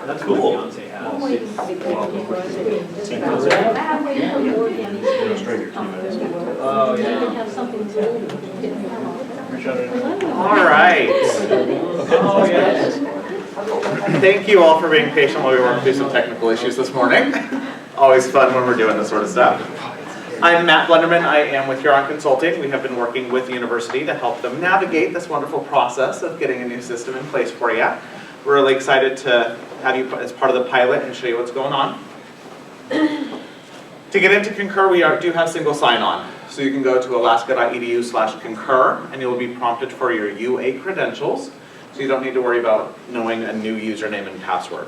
That's cool. Oh, yeah. All right. Oh, yes. Thank you all for being patient while we work through some technical issues this morning. Always fun when we're doing this sort of stuff. I'm Matt Blenderman. I am with Huron Consulting. We have been working with the university to help them navigate this wonderful process of getting a new system in place for you. We're really excited to have you as part of the pilot and show you what's going on. To get into Concur, we do have single sign-on. So you can go to alaska.edu/concur and you'll be prompted for your UA credentials. So you don't need to worry about knowing a new username and password.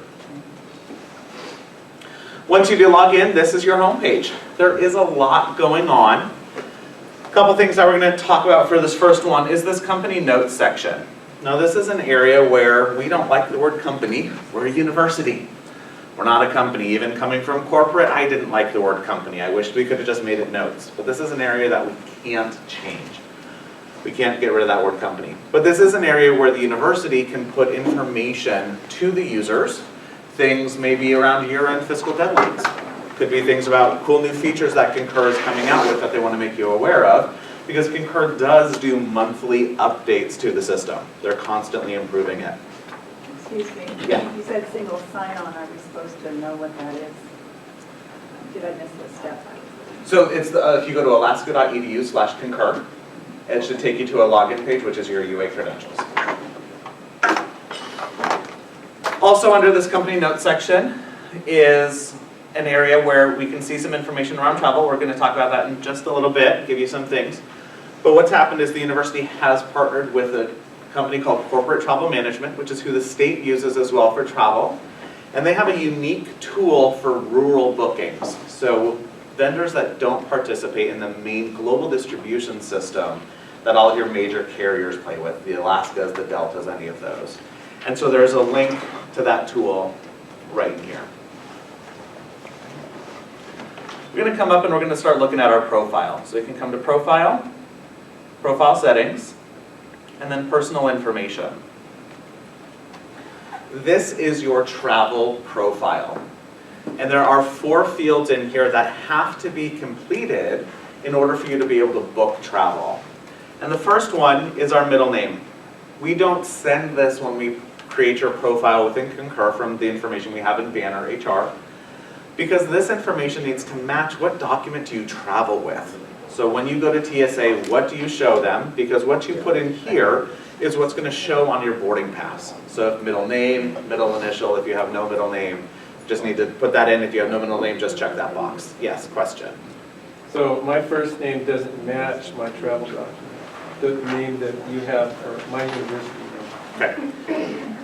Once you do log in, this is your home page. There is a lot going on. A couple things that we're going to talk about for this first one is this company notes section. Now this is an area where we don't like the word company. We're a university. We're not a company. Even coming from corporate, I didn't like the word company. I wished we could have just made it notes. But this is an area that we can't change. We can't get rid of that word company. But this is an area where the university can put information to the users. Things maybe around year-end fiscal deadlines. Could be things about cool new features that Concur is coming out with that they want to make you aware of. Because Concur does do monthly updates to the system. They're constantly improving it. Excuse me. Yeah. You said single sign-on. Are we supposed to know what that is? Did I miss the step? So it's if you go to alaska.edu/concur, it should take you to a login page, which is your UA credentials. Also under this company notes section is an area where we can see some information around travel. We're going to talk about that in just a little bit, give you some things. But what's happened is the university has partnered with a company called Concur Travel Management, which is who the state uses as well for travel. And they have a unique tool for rural bookings. So vendors that don't participate in the main global distribution system that all of your major carriers play with, the Alaskas, the Deltas, any of those. And so there's a link to that tool right in here. We're going to come up and we're going to start looking at our profile. So you can come to Profile, Profile Settings, and then Personal Information. This is your travel profile. And there are 4 fields in here that have to be completed in order for you to be able to book travel. And the first one is our middle name. We don't send this when we create your profile within Concur from the information we have in Banner HR, because this information needs to match what document do you travel with. So when you go to TSA, what do you show them? Because what you put in here is what's going to show on your boarding pass. So if middle name, middle initial, if you have no middle name, just need to put that in. If you have no middle name, just check that box. Yes, question. So my first name doesn't match my travel document, the name that you have for my university name. Okay.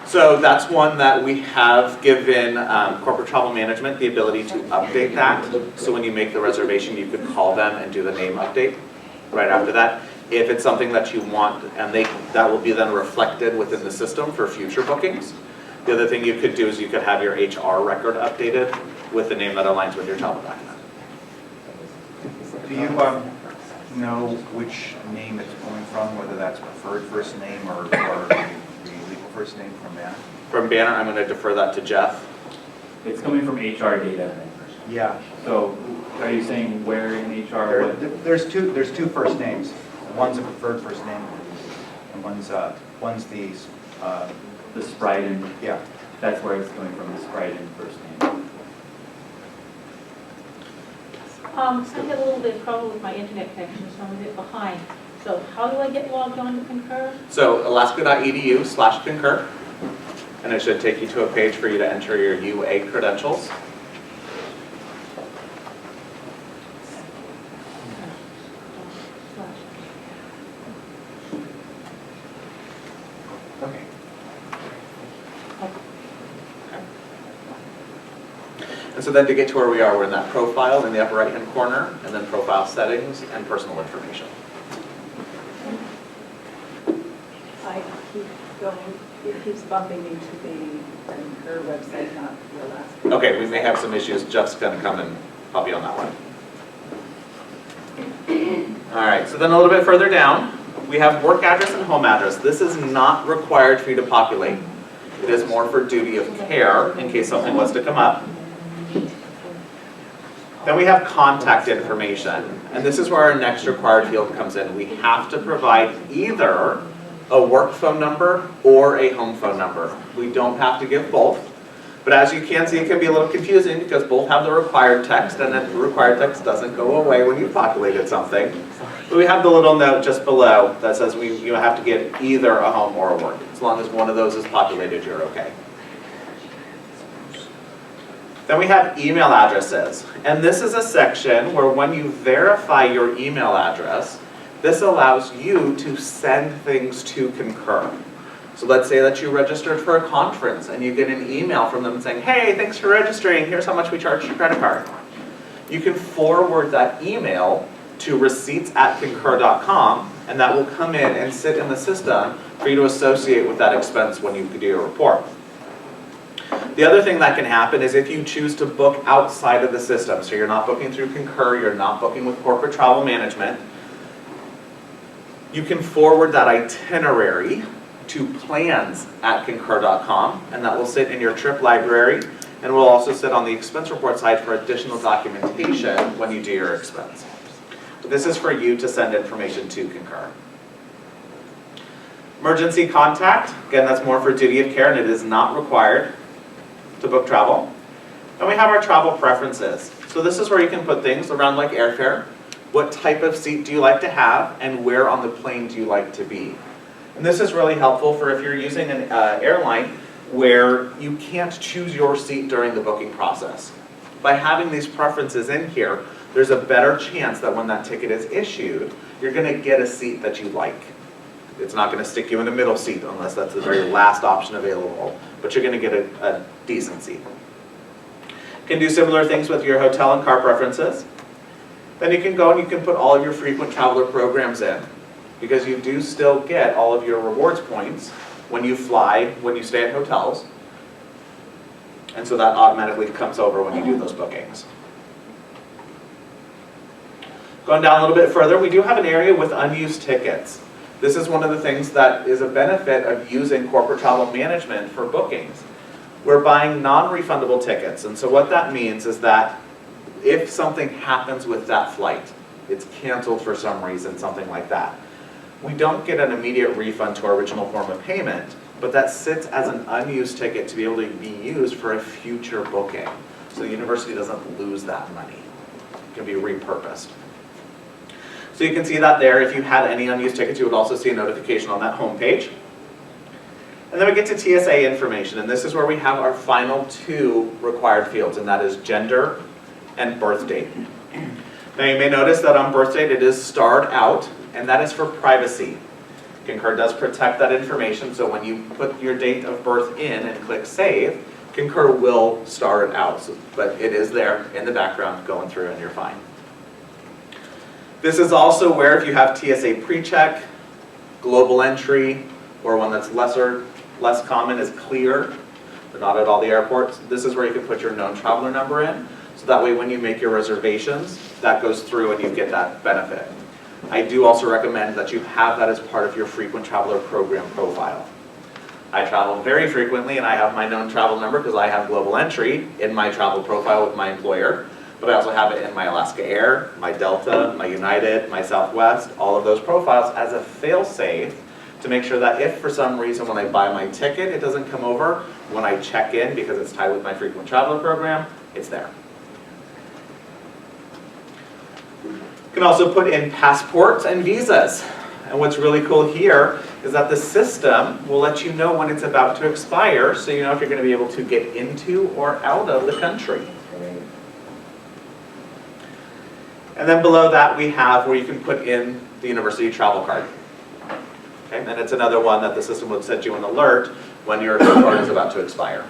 So that's one that we have given Corporate Travel Management the ability to update that. So when you make the reservation, you could call them and do the name update right after that. If it's something that you want, and that will be then reflected within the system for future bookings. The other thing you could do is you could have your HR record updated with the name that aligns with your travel document. Do you know which name it's coming from, whether that's preferred first name or the legal first name from Banner? From Banner, I'm going to defer that to Jeff. It's coming from HR data. Yeah. So are you saying where in HR? There's two first names. One's a preferred first name, and one's The Spriden. yeah. That's where it's coming from, the Spriden first name. I had a little bit of trouble with my internet connection, so I'm a bit behind. So how do I get logged on to Concur? So alaska.edu/concur, and it should take you to a page for you to enter your UA credentials. Okay. And so then to get to where we are, we're in that profile in the upper right-hand corner, and then profile settings and personal information. I keep going, it keeps bumping me to the Concur website, not the Alaska. Okay, we may have some issues. Jeff's going to come and help you on that one. All right, so then a little bit further down, we have work address and home address. This is not required for you to populate. It is more for duty of care in case something was to come up. Then we have contact information, and this is where our next required field comes in. We have to provide either a work phone number or a home phone number. We don't have to give both, but as you can see, it can be a little confusing because both have the required text, and then the required text doesn't go away when you populated something. But we have the little note just below that says you have to give either a home or a work. As long as one of those is populated, you're okay. Then we have email addresses, and this is a section where when you verify your email address, this allows you to send things to Concur. So let's say that you registered for a conference and you get an email from them saying, hey, thanks for registering, here's how much we charge your credit card. You can forward that email to receipts@concur.com, and that will come in and sit in the system for you to associate with that expense when you do your report. The other thing that can happen is if you choose to book outside of the system, so you're not booking through Concur, you're not booking with Corporate Travel Management, you can forward that itinerary to plans@concur.com, and that will sit in your trip library, and will also sit on the expense report side for additional documentation when you do your expense. So this is for you to send information to Concur. Emergency contact, again, that's more for duty of care, and it is not required to book travel. And we have our travel preferences. So this is where you can put things around like airfare. What type of seat do you like to have, and where on the plane do you like to be? And this is really helpful for if you're using an airline where you can't choose your seat during the booking process. By having these preferences in here, there's a better chance that when that ticket is issued, you're going to get a seat that you like. It's not going to stick you in a middle seat unless that's the very last option available, but you're going to get a decent seat. You can do similar things with your hotel and car preferences. Then you can go and you can put all of your frequent traveler programs in, because you do still get all of your rewards points when you fly, when you stay at hotels, and so that automatically comes over when you do those bookings. Going down a little bit further, we do have an area with unused tickets. This is one of the things that is a benefit of using Corporate Travel Management for bookings. We're buying non-refundable tickets, and so what that means is that if something happens with that flight, it's canceled for some reason, something like that, we don't get an immediate refund to our original form of payment, but that sits as an unused ticket to be able to be used for a future booking. So the university doesn't lose that money. It can be repurposed. So you can see that there. If you had any unused tickets, you would also see a notification on that home page. And then we get to TSA information, and this is where we have our final two required fields, and that is gender and birth date. Now you may notice that on birth date it is starred out, and that is for privacy. Concur does protect that information, so when you put your date of birth in and click save, Concur will star it out, but it is there in the background going through and you're fine. This is also where if you have TSA pre-check, global entry, or one that's less common is clear, but not at all the airports, this is where you can put your known traveler number in, so that way when you make your reservations, that goes through and you get that benefit. I do also recommend that you have that as part of your frequent traveler program profile. I travel very frequently and I have my known travel number because I have global entry in my travel profile with my employer, but I also have it in my Alaska Air, my Delta, my United, my Southwest, all of those profiles as a fail-safe to make sure that if for some reason when I buy my ticket it doesn't come over, when I check in because it's tied with my frequent traveler program, it's there. You can also put in passports and visas. And what's really cool here is that the system will let you know when it's about to expire, so you know if you're going to be able to get into or out of the country. And then below that we have where you can put in the university travel card. Okay, and it's another one that the system would set you an alert when your card is about to expire.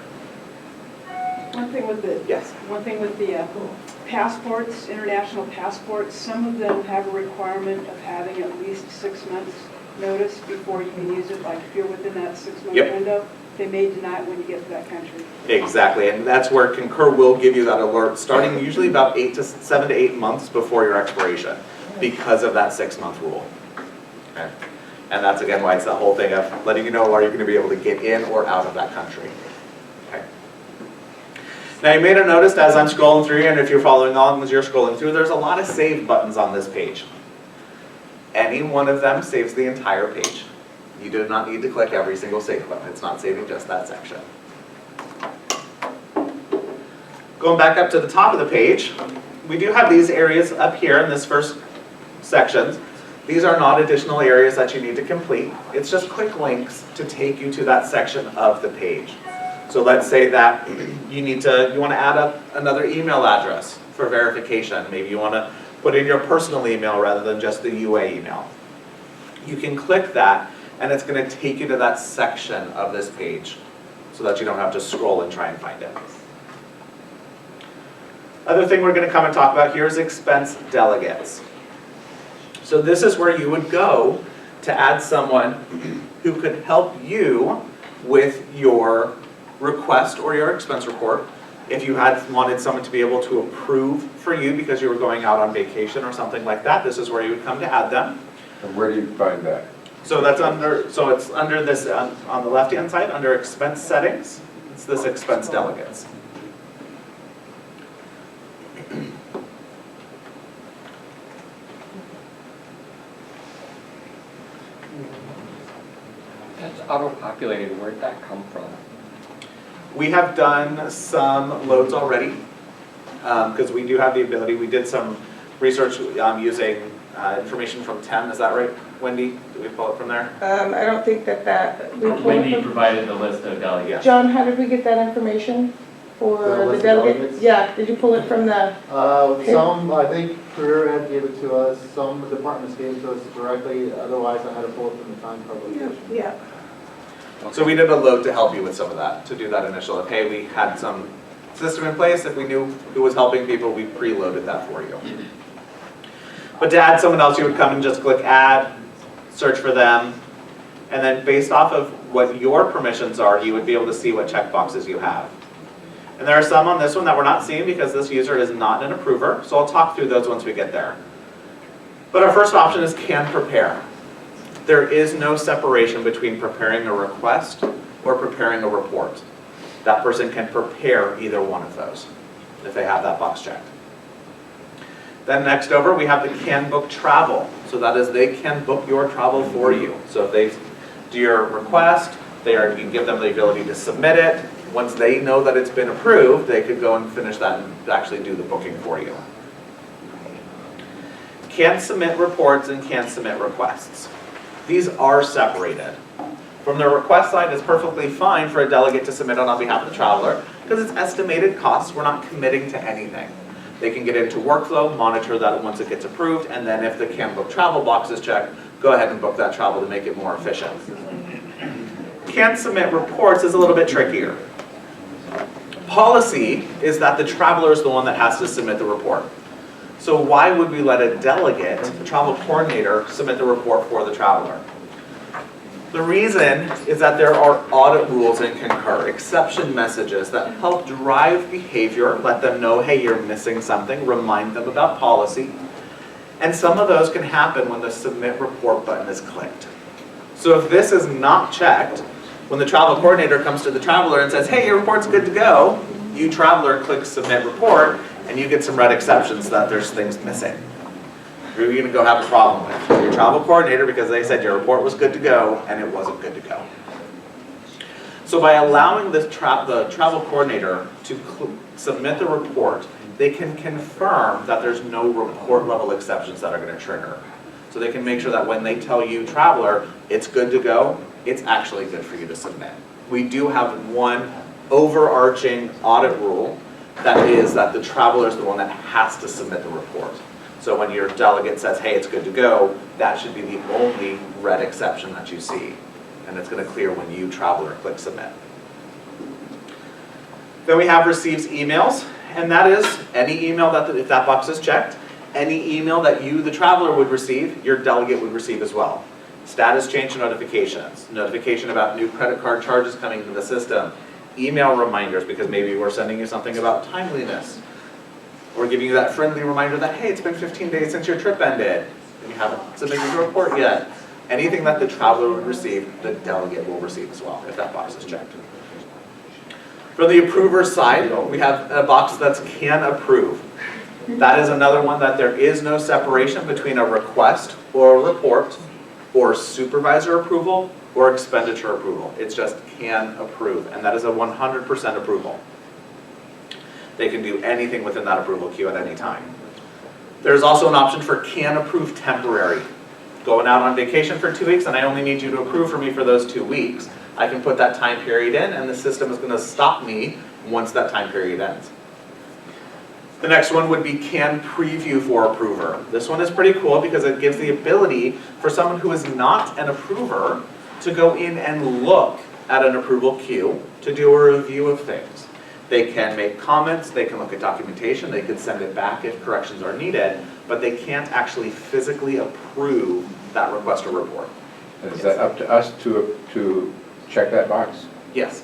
One thing with the Yes. Passports, international passports, some of them have a requirement of having at least 6 months notice before you can use it. Like if you're within that 6-month Yep. window, they may deny it when you get to that country. Exactly, and that's where Concur will give you that alert starting usually about 7 to 8 months before your expiration because of that 6-month rule. Okay. And that's again why it's that whole thing of letting you know, are you going to be able to get in or out of that country. Okay. Now you may have noticed as I'm scrolling through, and if you're following along as you're scrolling through, there's a lot of save buttons on this page. Any one of them saves the entire page. You do not need to click every single save button. It's not saving just that section. Going back up to the top of the page, we do have these areas up here in this first section. These are not additional areas that you need to complete. It's just quick links to take you to that section of the page. So let's say that you want to add up another email address for verification. Maybe you want to put in your personal email rather than just the UA email. You can click that and it's going to take you to that section of this page so that you don't have to scroll and try and find it. Other thing we're going to come and talk about here is expense delegates. So this is where you would go to add someone who could help you with your request or your expense report. If you had wanted someone to be able to approve for you because you were going out on vacation or something like that, this is where you would come to add them. And where do you find that? So that's it's under this, on the left-hand side, under expense settings, it's this expense delegates. That's auto-populated, where'd that come from? We have done some loads already, because we do have the ability. We did some research using information from TEM, is that right, Wendy? Did we pull it from there? I don't think that we pulled Wendy from. provided the list of delegates. John, how did we get that information for The the list of delegates? delegates? Yeah, did you pull it from the? Some, I think Career Ed gave it to us, some departments gave it to us directly, otherwise I had to pull it from the Time publication. Yeah. So we did a load to help you with some of that, to do that initial, if hey, we had some system in place, if we knew who was helping people, we preloaded that for you. But to add someone else, you would come and just click add, search for them, and then based off of what your permissions are, you would be able to see what checkboxes you have. And there are some on this one that we're not seeing because this user is not an approver, so I'll talk through those once we get there. But our first option is can prepare. There is no separation between preparing a request or preparing a report. That person can prepare either one of those if they have that box checked. Then next over, we have the can book travel. So that is they can book your travel for you. So if they do your request, you can give them the ability to submit it. Once they know that it's been approved, they could go and finish that and actually do the booking for you. Can submit reports and can submit requests. These are separated. From the request side, it's perfectly fine for a delegate to submit on behalf of the traveler because it's estimated costs. We're not committing to anything. They can get into workflow, monitor that once it gets approved, and then if the can book travel box is checked, go ahead and book that travel to make it more efficient. Can submit reports is a little bit trickier. Policy is that the traveler is the one that has to submit the report. So why would we let a delegate, the travel coordinator, submit the report for the traveler? The reason is that there are audit rules in Concur, exception messages that help drive behavior, let them know, hey, you're missing something, remind them about policy. And some of those can happen when the submit report button is clicked. So if this is not checked, when the travel coordinator comes to the traveler and says, hey, your report's good to go, you traveler click submit report, and you get some red exceptions that there's things missing. You're going to go have a problem with your travel coordinator because they said your report was good to go and it wasn't good to go. So by allowing the travel coordinator to submit the report, they can confirm that there's no report level exceptions that are going to trigger. So they can make sure that when they tell you, traveler, it's good to go, it's actually good for you to submit. We do have one overarching audit rule that is that the traveler is the one that has to submit the report. So when your delegate says, hey, it's good to go, that should be the only red exception that you see. And it's going to clear when you, traveler, click submit. Then we have receives emails, and that is any email that, if that box is checked, any email that you, the traveler, would receive, your delegate would receive as well. Status change notifications, notification about new credit card charges coming into the system, email reminders because maybe we're sending you something about timeliness. We're giving you that friendly reminder that, hey, it's been 15 days since your trip ended and you haven't submitted your report yet. Anything that the traveler would receive, the delegate will receive as well, if that box is checked. For the approver side, we have a box that's can approve. That is another one that there is no separation between a request or a report, or supervisor approval, or expenditure approval. It's just can approve, and that is a 100% approval. They can do anything within that approval queue at any time. There's also an option for can approve temporary. Going out on vacation for 2 weeks and I only need you to approve for me for those 2 weeks. I can put that time period in and the system is going to stop me once that time period ends. The next one would be can preview for approver. This one is pretty cool because it gives the ability for someone who is not an approver to go in and look at an approval queue to do a review of things. They can make comments, they can look at documentation, they could send it back if corrections are needed, but they can't actually physically approve that request or report. Is that up to us to check that box? Yes.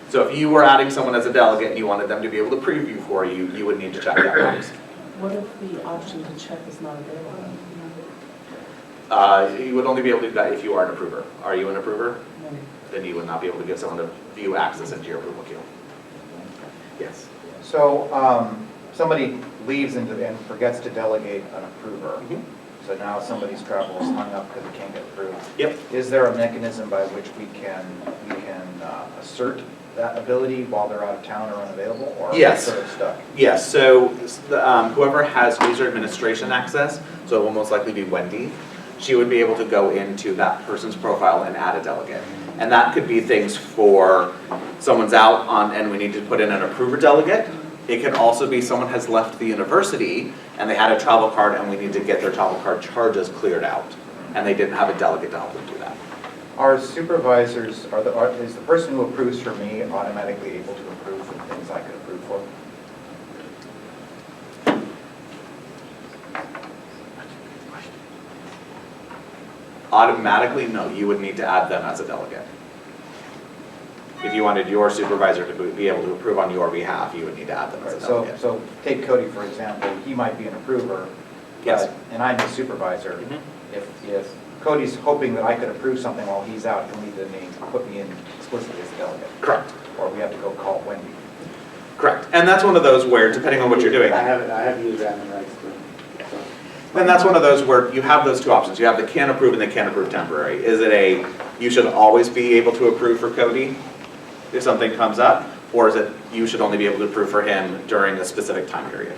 So if you were adding someone as a delegate and you wanted them to be able to preview for you, you would need to check that box. What if the option to check is not available? You would only be able to do that if you are an approver. Are you an approver? No. Then you would not be able to give someone to view access into your approval queue. Yes. So somebody leaves and forgets to delegate an approver. So now somebody's travel is hung up because it can't get approved. Yep. Is there a mechanism by which we can assert that ability while they're out of town or unavailable, or are we Yes. sort of stuck? Yes, so whoever has user administration access, so it will most likely be Wendy, she would be able to go into that person's profile and add a delegate. And that could be things for someone's out on and we need to put in an approver delegate. It could also be someone has left the university and they had a travel card and we need to get their travel card charges cleared out. And they didn't have a delegate to help them do that. Are supervisors, is the person who approves for me automatically able to approve for things I could approve for? Automatically, no, you would need to add them as a delegate. If you wanted your supervisor to be able to approve on your behalf, you would need to add them as a delegate. So take Cody, for example, he might be an approver. Yes. And I'm the supervisor. If Cody's hoping that I could approve something while he's out, he'll need to put me in explicitly as a delegate. Correct. Or we have to go call Wendy. Correct. And that's one of those where, depending on what you're doing. I have user admin rights to it. And that's one of those where you have those two options. You have the can approve and the can approve temporary. Is it a, you should always be able to approve for Cody if something comes up? Or is it, you should only be able to approve for him during a specific time period?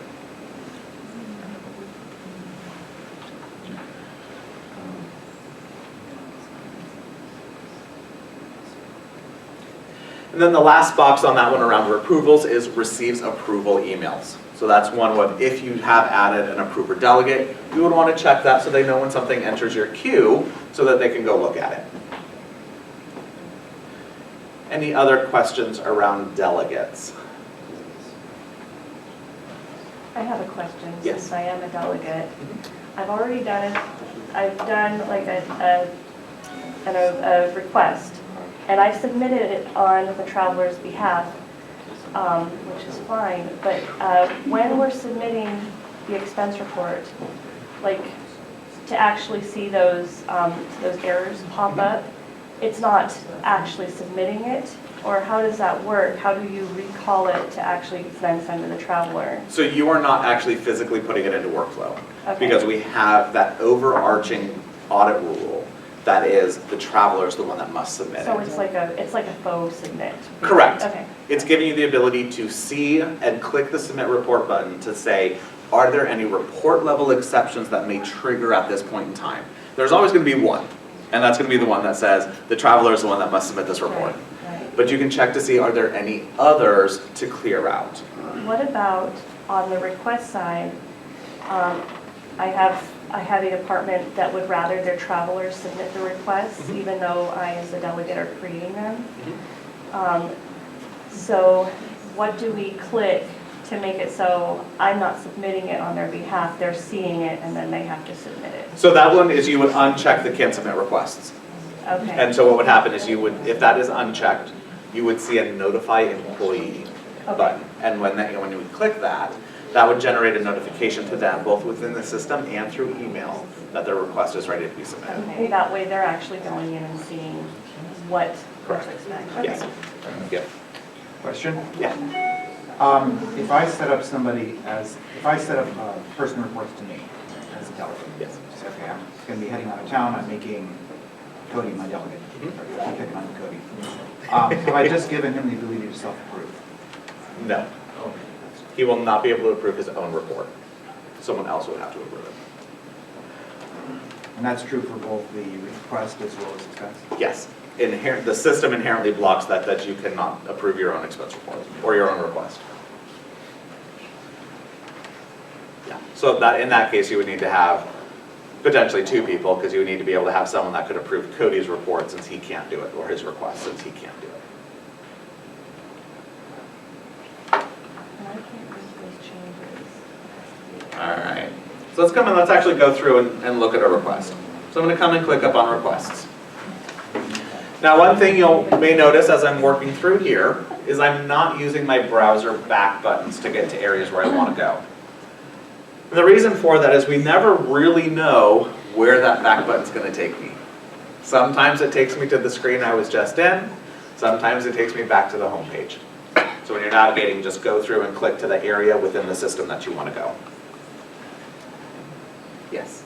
And then the last box on that one around approvals is receives approval emails. So that's one what if you have added an approver delegate, you would want to check that so they know when something enters your queue so that they can go look at it. Any other questions around delegates? I have a question, Yes. since I am a delegate. I've already done it, I've done like a request, and I submitted it on the traveler's behalf, which is fine, but when we're submitting the expense report, like to actually see those errors pop up, it's not actually submitting it, or how does that work? How do you recall it to actually then send to the traveler? So you are not actually physically putting it into workflow. Okay. Because we have that overarching audit rule that is the traveler is the one that must submit So it. it's like a faux submit? Correct. Okay. It's giving you the ability to see and click the submit report button to say, are there any report level exceptions that may trigger at this point in time? There's always going to be one, and that's going to be the one that says the traveler is the one that must submit this report. Right. But you can check to see are there any others to clear out. What about on the request side? I have a department that would rather their travelers submit the requests, even though I, as a delegate, are creating them. So what do we click to make it so I'm not submitting it on their behalf, they're seeing it, and then they have to submit it? So that one is you would uncheck the can submit requests. Okay. And so what would happen is you would, if that is unchecked, you would see a notify employee button. And when you would click that, that would generate a notification to them, both within the system and through email, that their request is ready to be submitted. Okay, that way they're actually going in and seeing what to expect. Okay. Yes. Yep. Question? Yeah. If I set up a person who reports to me as a delegate. Yes. Say, okay, I'm going to be heading out of town, I'm making Cody my delegate. I'm picking on Cody. Have I just given him the ability to self-approve? No. He will not be able to approve his own report. Someone else would have to approve it. And that's true for both the request as well as expense? Yes. The system inherently blocks that you cannot approve your own expense report or your own request. Yeah. So in that case, you would need to have potentially 2 people, because you would need to be able to have someone that could approve Cody's report since he can't do it, or his request since he can't do it. And I can't make those changes. All right. So let's come and let's actually go through and look at a request. So I'm going to come and click up on requests. Now, one thing you may notice as I'm working through here is I'm not using my browser back buttons to get to areas where I want to go. And the reason for that is we never really know where that back button's going to take me. Sometimes it takes me to the screen I was just in. Sometimes it takes me back to the home page. So when you're navigating, just go through and click to the area within the system that you want to go. Yes.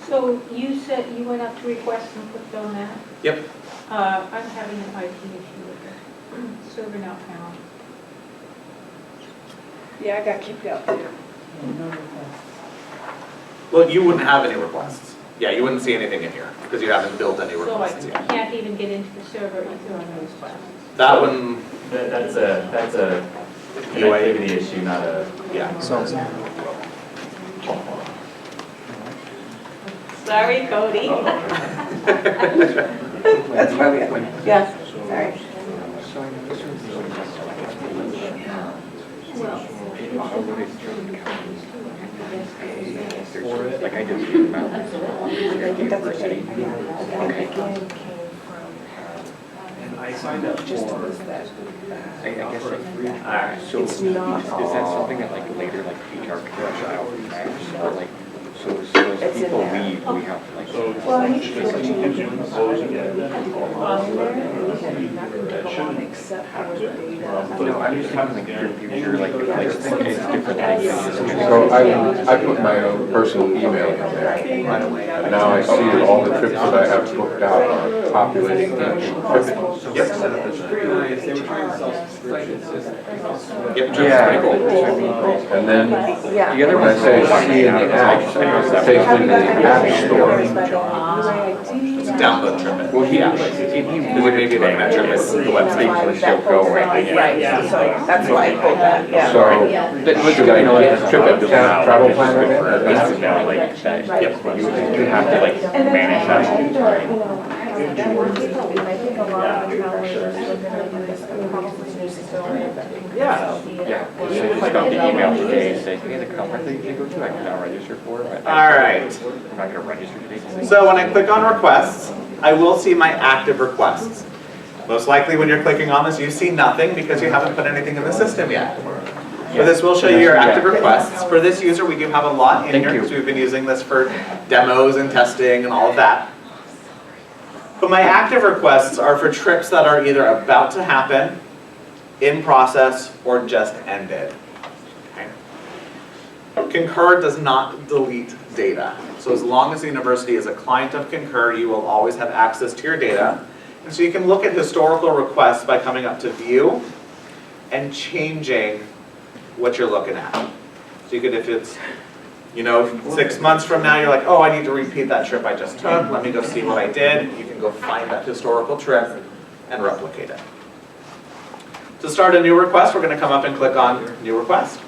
So you said you went up to request and clicked on that? Yep. I'm having an IT issue with the server not found. Yeah, I got kicked out too. Well, you wouldn't have any requests. Yeah, you wouldn't see anything in here because you haven't built any So I requests yet. can't even get into the server if there are no requests. That one, That's a connectivity issue, not a. yeah. Sorry, Cody. That's why we have one. Yes, sorry. Like I just did about. And I signed up Just for. was that. I guess like, Alright. so It's not is that something that like later like HR can rush out or like, so as It's in people there. leave, we have to like. Well, you should go to, we had to go on there, and we had not to go on except for the data. No, I'm just thinking like for the future, like it's different things. So I put my own personal email in there. And now I see that all the trips that I have booked out are populating each trip. Yep. Nice, they were trying to sell subscriptions, Yep. Yeah. And then Yeah. The other when I one say see in the app, it takes me to the app store. To download Trip. Well, Yeah. he would maybe look at Trip, it's the website. would still go right. Right, so that's why I pulled that, yeah. So, should I get trip at travel planner then? You have to like manage that. And I think a lot of the travelers are still going to use the probably still. Yeah. Yeah, so just got the email today saying, hey, the conference that you go to, I can now register for it. but All right. I'm not gonna register today. So when I click on requests, I will see my active requests. Most likely when you're clicking on this, you see nothing because you haven't put anything in the system yet. But this will show you your active requests. For this user, we do have a lot in here because we've been using this for demos and testing and all of that. But my active requests are for trips that are either about to happen, in process, or just ended. Okay. Concur does not delete data. So as long as the university is a client of Concur, you will always have access to your data. And so you can look at historical requests by coming up to View and changing what you're looking at. So you could, if it's, 6 months from now, you're like, oh, I need to repeat that trip I just took. Let me go see what I did. You can go find that historical trip and replicate it. To start a new request, we're going to come up and click on New Request.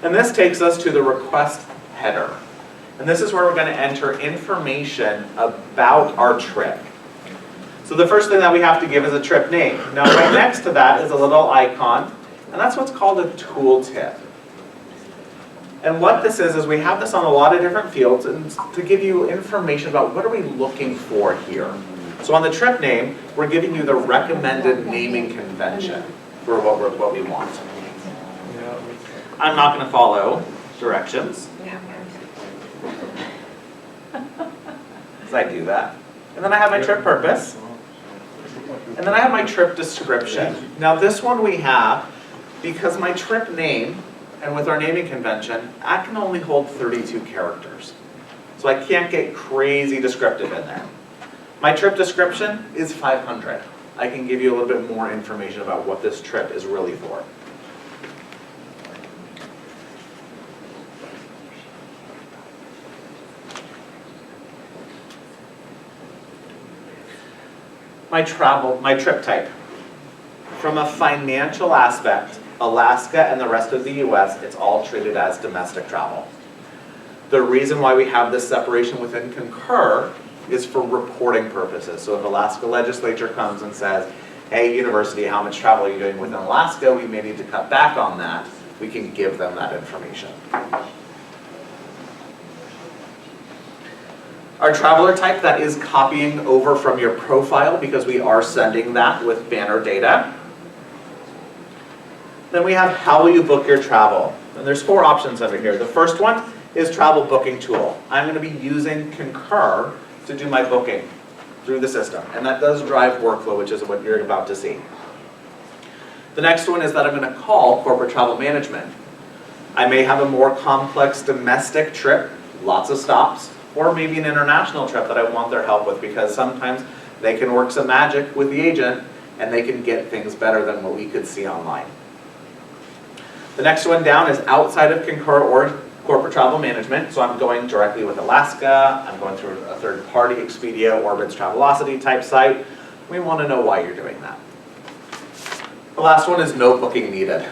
And this takes us to the request header. And this is where we're going to enter information about our trip. So the first thing that we have to give is a trip name. Now right next to that is a little icon, and that's what's called a tooltip. And what this is we have this on a lot of different fields and to give you information about what are we looking for here. So on the trip name, we're giving you the recommended naming convention for what we want. I'm not going to follow directions. Because I do that. And then I have my trip purpose. And then I have my trip description. Now this one we have, because my trip name, and with our naming convention, I can only hold 32 characters. So I can't get crazy descriptive in there. My trip description is 500. I can give you a little bit more information about what this trip is really for. My trip type. From a financial aspect, Alaska and the rest of the US, it's all treated as domestic travel. The reason why we have this separation within Concur is for reporting purposes. So if Alaska legislature comes and says, hey, university, how much travel are you doing within Alaska? We may need to cut back on that. We can give them that information. Our traveler type, that is copying over from your profile because we are sending that with banner data. Then we have how will you book your travel? And there's 4 options over here. The first one is travel booking tool. I'm going to be using Concur to do my booking through the system. And that does drive workflow, which is what you're about to see. The next one is that I'm going to call corporate travel management. I may have a more complex domestic trip, lots of stops, or maybe an international trip that I want their help with because sometimes they can work some magic with the agent and they can get things better than what we could see online. The next one down is outside of Concur or corporate travel management. So I'm going directly with Alaska, I'm going through a third party, Expedia, Orbitz, Travelocity type site. We want to know why you're doing that. The last one is no booking needed.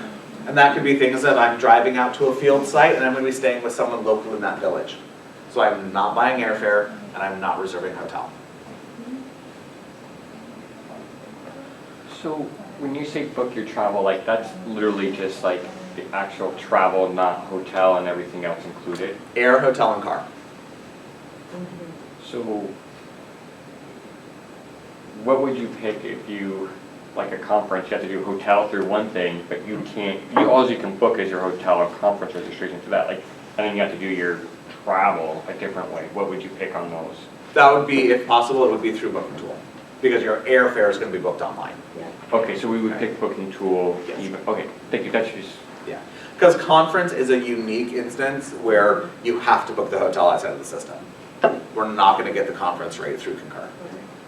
And that could be things that I'm driving out to a field site and I'm going to be staying with someone local in that village. So I'm not buying airfare and I'm not reserving a hotel. So when you say book your travel, like that's literally just like the actual travel, not hotel and everything else included? Air, hotel, and car. So what would you pick if you, like a conference, you have to do hotel through one thing, but you can't, all you can book is your hotel or conference registration for that, like, and then you have to do your travel a different way. What would you pick on those? That would be, if possible, it would be through Booking Tool. Because your airfare is going to be booked online. Okay, so we would pick Booking Tool Yes. even, okay, thank you, that's just. Yeah. Because conference is a unique instance where you have to book the hotel outside of the system. We're not going to get the conference rate through Concur.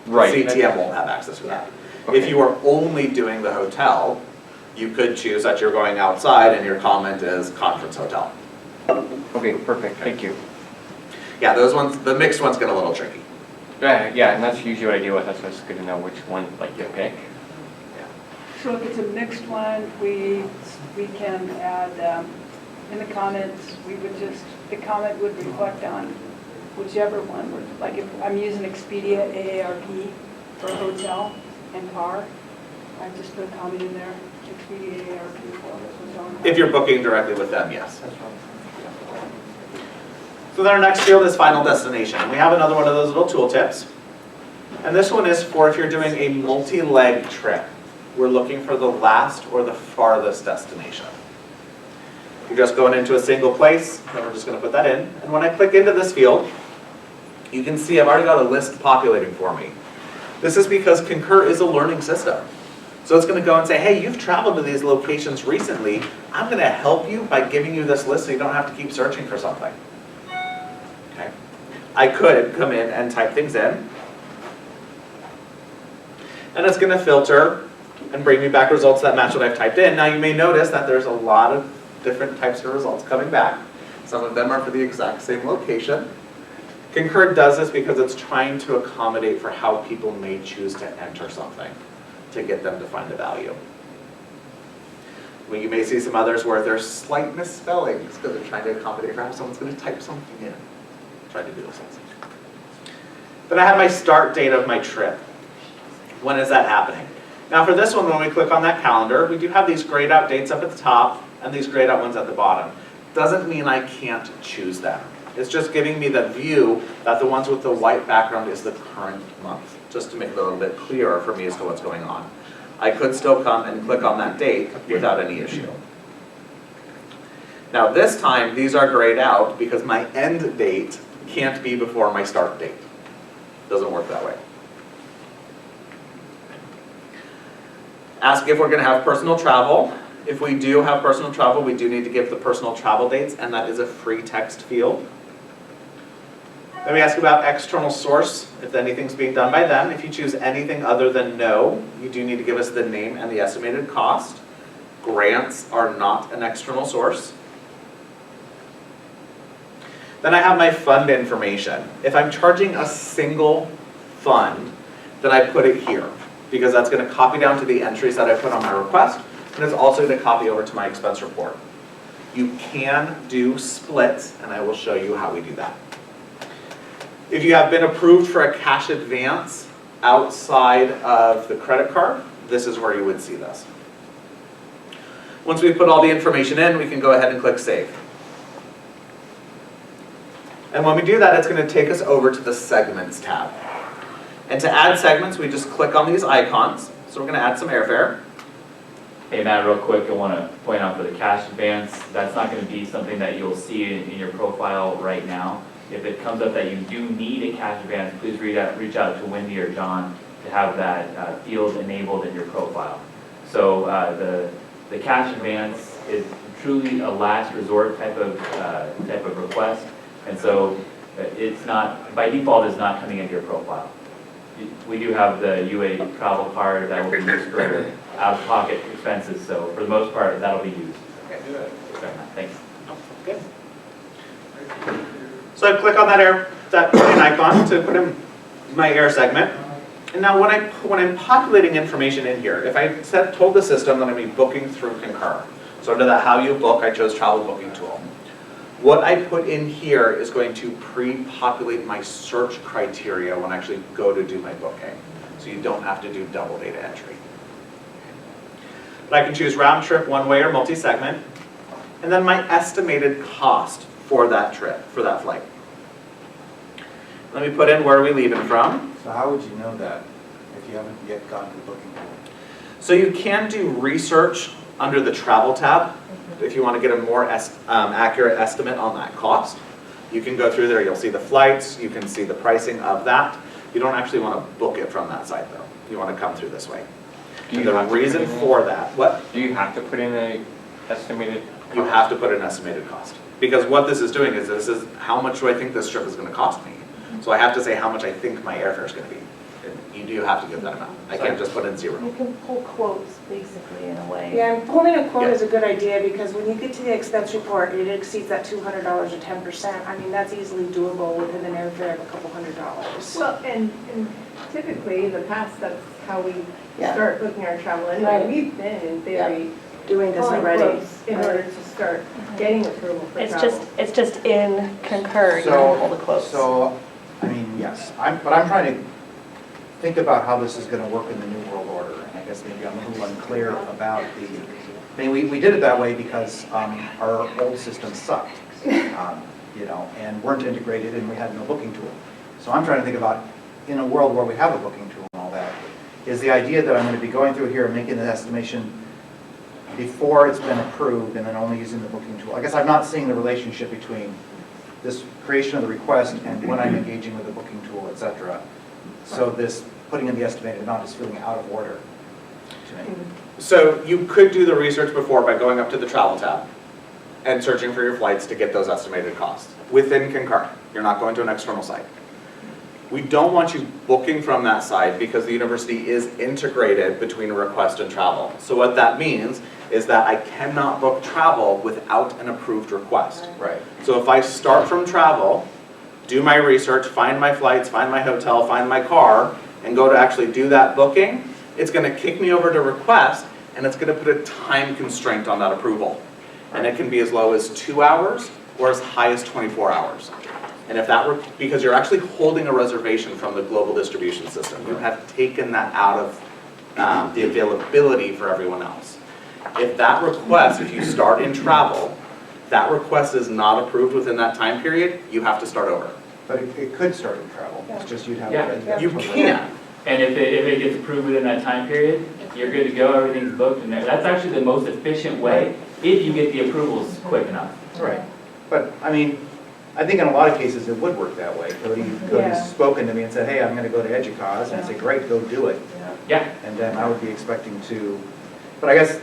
Right. CTM won't have access to that. Okay. If you are only doing the hotel, you could choose that you're going outside and your comment is conference hotel. Okay, perfect, thank you. Yeah, those ones, the mixed ones get a little tricky. Yeah, and that's usually what I deal with, that's why it's good to know which one, like, you pick. So if it's a mixed one, we can add, in the comments, we would just, the comment would reflect on whichever one, like if I'm using Expedia AARP for hotel and car, I just put a comment in there, Expedia AARP for hotel and car. If you're booking directly with them, yes. So then our next field is final destination. We have another one of those little tool tips. And this one is for if you're doing a multi-leg trip. We're looking for the last or the farthest destination. You're just going into a single place, and we're just going to put that in. And when I click into this field, you can see I've already got a list populating for me. This is because Concur is a learning system. So it's going to go and say, hey, you've traveled to these locations recently. I'm going to help you by giving you this list so you don't have to keep searching for something. Okay. I could come in and type things in. And it's going to filter and bring me back results that match what I've typed in. Now you may notice that there's a lot of different types of results coming back. Some of them are for the exact same location. Concur does this because it's trying to accommodate for how people may choose to enter something to get them to find a value. Well, you may see some others where there's slight misspellings because they're trying to accommodate for how someone's going to type something in. Try to do those things. Then I have my start date of my trip. When is that happening? Now for this one, when we click on that calendar, we do have these grayed out dates up at the top and these grayed out ones at the bottom. Doesn't mean I can't choose them. It's just giving me the view that the ones with the white background is the current month, just to make it a little bit clearer for me as to what's going on. I could still come and click on that date without any issue. Now this time, these are grayed out because my end date can't be before my start date. Doesn't work that way. Ask if we're going to have personal travel. If we do have personal travel, we do need to give the personal travel dates, and that is a free text field. Then we ask about external source, if anything's being done by them. If you choose anything other than no, you do need to give us the name and the estimated cost. Grants are not an external source. Then I have my fund information. If I'm charging a single fund, then I put it here, because that's going to copy down to the entries that I put on my request, and it's also going to copy over to my expense report. You can do splits, and I will show you how we do that. If you have been approved for a cash advance outside of the credit card, this is where you would see this. Once we put all the information in, we can go ahead and click Save. And when we do that, it's going to take us over to the Segments tab. And to add segments, we just click on these icons. So we're going to add some airfare. Hey Matt, real quick, I want to point out for the cash advance, that's not going to be something that you'll see in your profile right now. If it comes up that you do need a cash advance, please reach out to Wendy or John to have that field enabled in your profile. So the cash advance is truly a last resort type of request, and so it's not, by default, is not coming into your profile. We do have the UA travel card that will be used for out-of-pocket expenses, so for the most part, that'll be used. Okay, do it. Okay, thanks. Good. So I click on that green icon to put in my air segment. And now when I'm populating information in here, if I told the system that I'm going to be booking through Concur, so under that how you book, I chose Travel Booking Tool. What I put in here is going to pre-populate my search criteria when I actually go to do my booking. So you don't have to do double data entry. But I can choose round trip, one-way, or multi-segment. And then my estimated cost for that trip, for that flight. Let me put in where are we leaving from. So how would you know that if you haven't yet gone to the booking tool? So you can do research under the travel tab if you want to get a more accurate estimate on that cost. You can go through there, you'll see the flights, you can see the pricing of that. You don't actually want to book it from that site though. You want to come through this way. And the reason for that, what? Do you have to put in a estimated cost? You have to put an estimated cost. Because what this is doing is this is how much do I think this trip is going to cost me. So I have to say how much I think my airfare is going to be. And you do have to give that amount. I can't just put in zero. You can pull quotes basically in a way. Yeah, and pulling a quote Yeah. is a good idea because when you get to the expense report, it exceeds that $200 or 10%. I mean, that's easily doable within an airfare of a couple $100s. Well, and typically, in the past, that's how we Yeah. start booking our travel anyway. Right. We've been, in theory, Doing this pulling already. quotes in order to start getting approval for travel. It's just in Concur, you So- can pull the quotes. So, I mean, yes, but I'm trying to think about how this is going to work in the New World Order. And I guess maybe I'm a little unclear about I mean, we did it that way because our old system sucked, you know, and weren't integrated and we had no booking tool. So I'm trying to think about, in a world where we have a booking tool and all that, is the idea that I'm going to be going through here and making an estimation before it's been approved and then only using the booking tool. I guess I'm not seeing the relationship between this creation of the request and when I'm engaging with the booking tool, et cetera. So this putting in the estimated amount is feeling out of order to me. So you could do the research before by going up to the travel tab and searching for your flights to get those estimated costs within Concur. You're not going to an external site. We don't want you booking from that site because the university is integrated between request and travel. So what that means is that I cannot book travel without an approved request. Right. So if I start from travel, do my research, find my flights, find my hotel, find my car, and go to actually do that booking, it's going to kick me over to request, and it's going to put a time constraint on that approval. And it can be as low as 2 hours or as high as 24 hours. And if that were, because you're actually holding a reservation from the global distribution system, you have taken that out of the availability for everyone else. If that request, if you start in travel, that request is not approved within that time period, you have to start over. But it could start in travel, it's just you'd have Yeah. to. You can. And if it gets approved within that time period, you're good to go, everything's booked, and that's actually the most efficient way if you get the approvals quick enough. Right. But, I mean, I think in a lot of cases it would work that way. Yeah. Cody's spoken to me and said, hey, I'm gonna go to EDUCAUSE, and I say, great, go do it. Yeah, And then I would be expecting to, but I guess,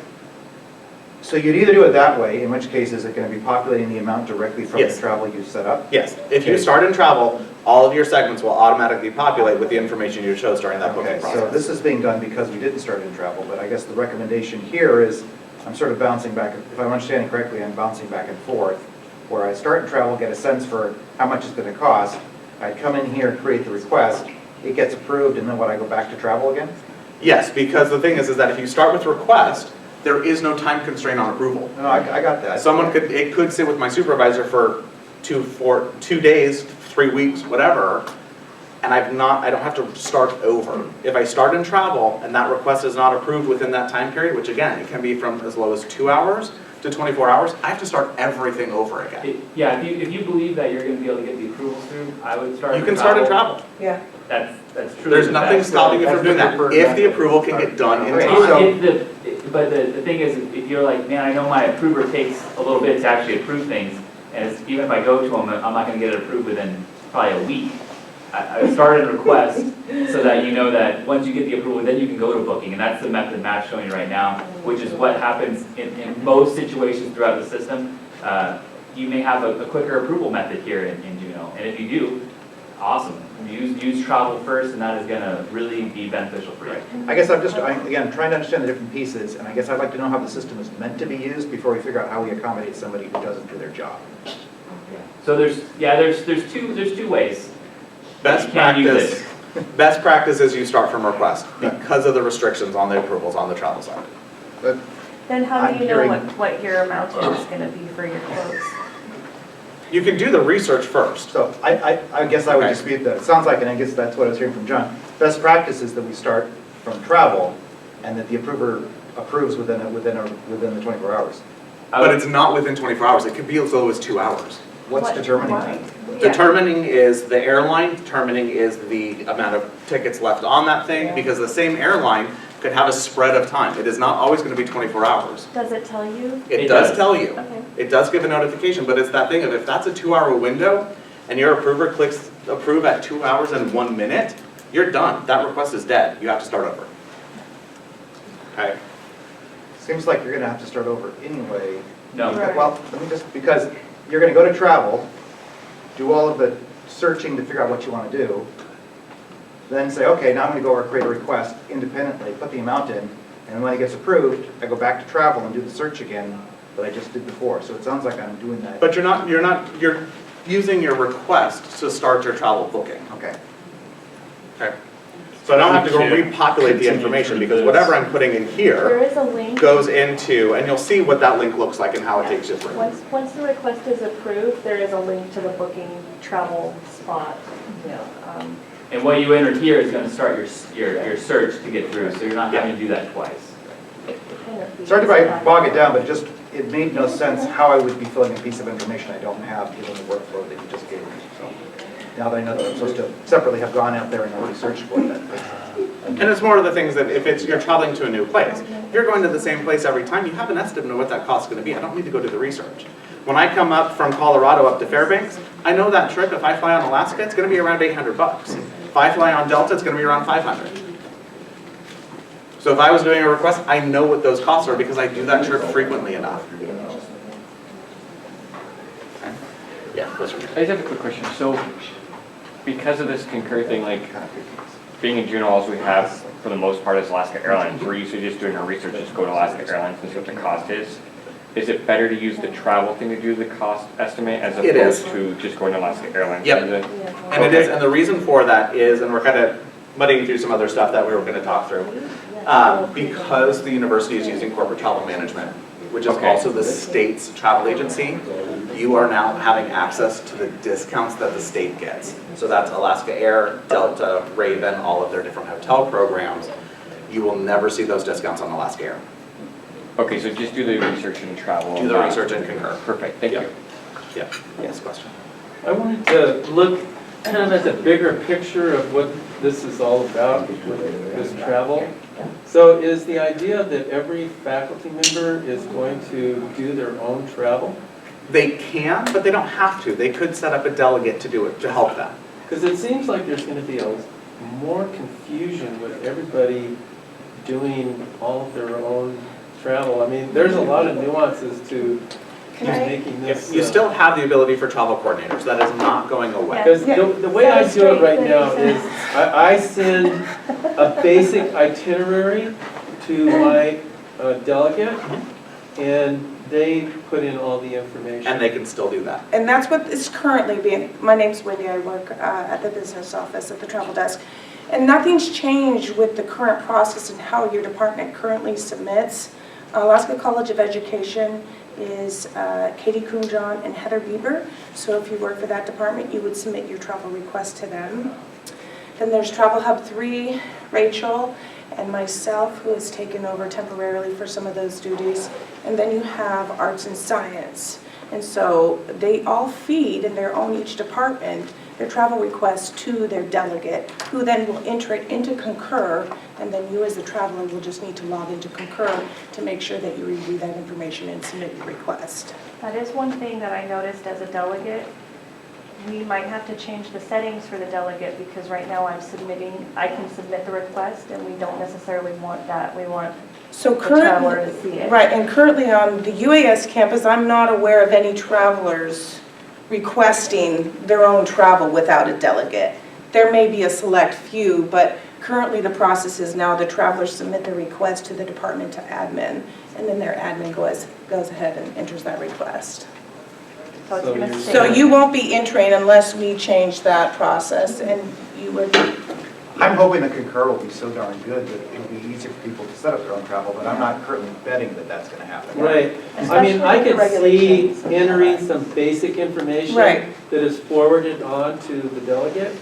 so you'd either do it that way, in which case is it gonna be populating the amount directly from the Yes. travel you set up? Yes, if you Okay. start in travel, all of your segments will automatically populate with the information you chose during that booking Okay, so process. this is being done because we didn't start in travel, but I guess the recommendation here is, I'm sort of bouncing back, if I'm understanding correctly, I'm bouncing back and forth, where I start in travel, get a sense for how much it's gonna cost, I come in here, create the request, it gets approved, and then what, I go back to travel again? Yes, because the thing is that if you start with request, there is no time constraint on approval. No, I got that. It could sit with my supervisor for 2 days, 3 weeks, whatever, and I don't have to start over. If I start in travel and that request is not approved within that time period, which again, it can be from as low as 2 hours to 24 hours, I have to start everything over again. Yeah, if you believe that you're gonna be able to get the approvals through, I would start. You can start in travel. Yeah. That's true. There's nothing stopping you from doing that, if the approval can get done in Okay, time. But the thing is, if you're like, man, I know my approver takes a little bit to actually approve things, and even if I go to them, I'm not gonna get it approved within probably a week. I would start a request so that you know that once you get the approval, then you can go to booking, and that's the method Matt's showing you right now, which is what happens in most situations throughout the system. You may have a quicker approval method here in Juneau, and if you do, awesome. Use travel first, and that is gonna really be beneficial for you. I guess again, trying to understand the different pieces, and I guess I'd like to know how the system is meant to be used before we figure out how we accommodate somebody who doesn't do their job. So there's two ways. Best You can use practice, best practice is you start from request because of the restrictions on the approvals on the travel side. But Then how I'm do you know hearing- what your amount is gonna be for your quotes? You can do the research first. So I guess I would Okay. dispute that. It sounds like, and I guess that's what I was hearing from John, best practice is that we start from travel and that the approver approves within the 24 hours. But it's not within 24 hours. It could be as low as 2 hours. What's determining Why? that? Yeah. Determining is the airline, determining is the amount of tickets left on that thing, because the same airline could have a spread of time. It is not always going to be 24 hours. Does it tell you? It does tell you. Okay. It does give a notification, but it's that thing of if that's a 2-hour window and your approver clicks approve at 2 hours and 1 minute, you're done. That request is dead. You have to start over. Okay? Seems like you're gonna have to start over anyway. No. Right. Well, let me just, because you're gonna go to travel, do all of the searching to figure out what you wanna do, then say, okay, now I'm gonna go over create a request independently, put the amount in, and when it gets approved, I go back to travel and do the search again that I just did before. So it sounds like I'm doing that. But you're using your request to start your travel booking. Okay. Okay? So I don't have to go repopulate the information because whatever I'm putting in There here is a link. goes into, and you'll see what that link looks like and how it takes you through. Once the request is approved, there is a link to the booking travel spot, you know. And what you enter here is gonna start your search to get through, so you're not having to do that twice. Sorry to bog it down, but it made no sense how I would be filling a piece of information I don't have given the workflow that you just gave me. So now that I know that I'm supposed to separately have gone out there and already searched for it, that makes sense. And it's more of the things that if you're traveling to a new place, if you're going to the same place every time, you have an estimate of what that cost's gonna be. I don't need to go do the research. When I come up from Colorado up to Fairbanks, I know that trip, if I fly on Alaska, it's gonna be around $800. If I fly on Delta, it's gonna be around $500. So if I was doing a request, I know what those costs are because I do that trip frequently enough. Yeah, that's right. I just have a quick question. So, because of this Concur thing, like, being in Juneau, all we have, for the most part, is Alaska Airlines. We're usually just doing our research, just go to Alaska Airlines and see what the cost is. Is it better to use the travel thing to do the cost estimate as It is. opposed to just going to Alaska Airlines? Yep. Is it? And it is, and the reason for that is, and we're kind of muddying through some other stuff that we were going to talk through, because the university is using corporate travel management, which is Okay. also the state's travel agency, you are now having access to the discounts that the state gets. So that's Alaska Air, Delta, Raven, all of their different hotel programs. You will never see those discounts on Alaska Air. Okay, so just do the research and travel. Do the research and concur. Perfect, thank you. Yeah, yes, question. I wanted to look kind of at the bigger picture of what this is all about with this travel. So is the idea that every faculty member is going to do their own travel? They can, but they don't have to. They could set up a delegate to do it, to help them. Because it seems like there's going to be more confusion with everybody doing all of their own travel. I mean, there's a lot of nuances to making this. You still have the ability for travel coordinators. That is not going away. Because the way I do it right now is I send a basic itinerary to my delegate, and they put in all the information. And they can still do that. And that's what is currently being, my name's Wendy, I work at the business office at the travel desk. And nothing's changed with the current process and how your department currently submits. Alaska College of Education is Katie Kuhnjohn and Heather Bieber. So if you work for that department, you would submit your travel request to them. Then there's Travel Hub 3, Rachel, and myself, who has taken over temporarily for some of those duties. And then you have Arts and Science. And so they all feed in their own each department their travel request to their delegate, who then will enter it into Concur, and then you as the traveler will just need to log into Concur to make sure that you review that information and submit your request. That is one thing that I noticed as a delegate. We might have to change the settings for the delegate, because right now I can submit the request, and we don't necessarily want that. We want the traveler to see it. Right, and currently on the UAS campus, I'm not aware of any travelers requesting their own travel without a delegate. There may be a select few, but currently the process is now the travelers submit their request to the department to admin, and then their admin goes ahead and enters that request. So it's gonna stay. So you won't be entering unless we change that process, and you would. I'm hoping that Concur will be so darn good that it'll be easier for people to set up their own travel, but I'm not currently betting that that's going to happen. Right. I mean, I can see entering some basic information that is forwarded on to the delegate.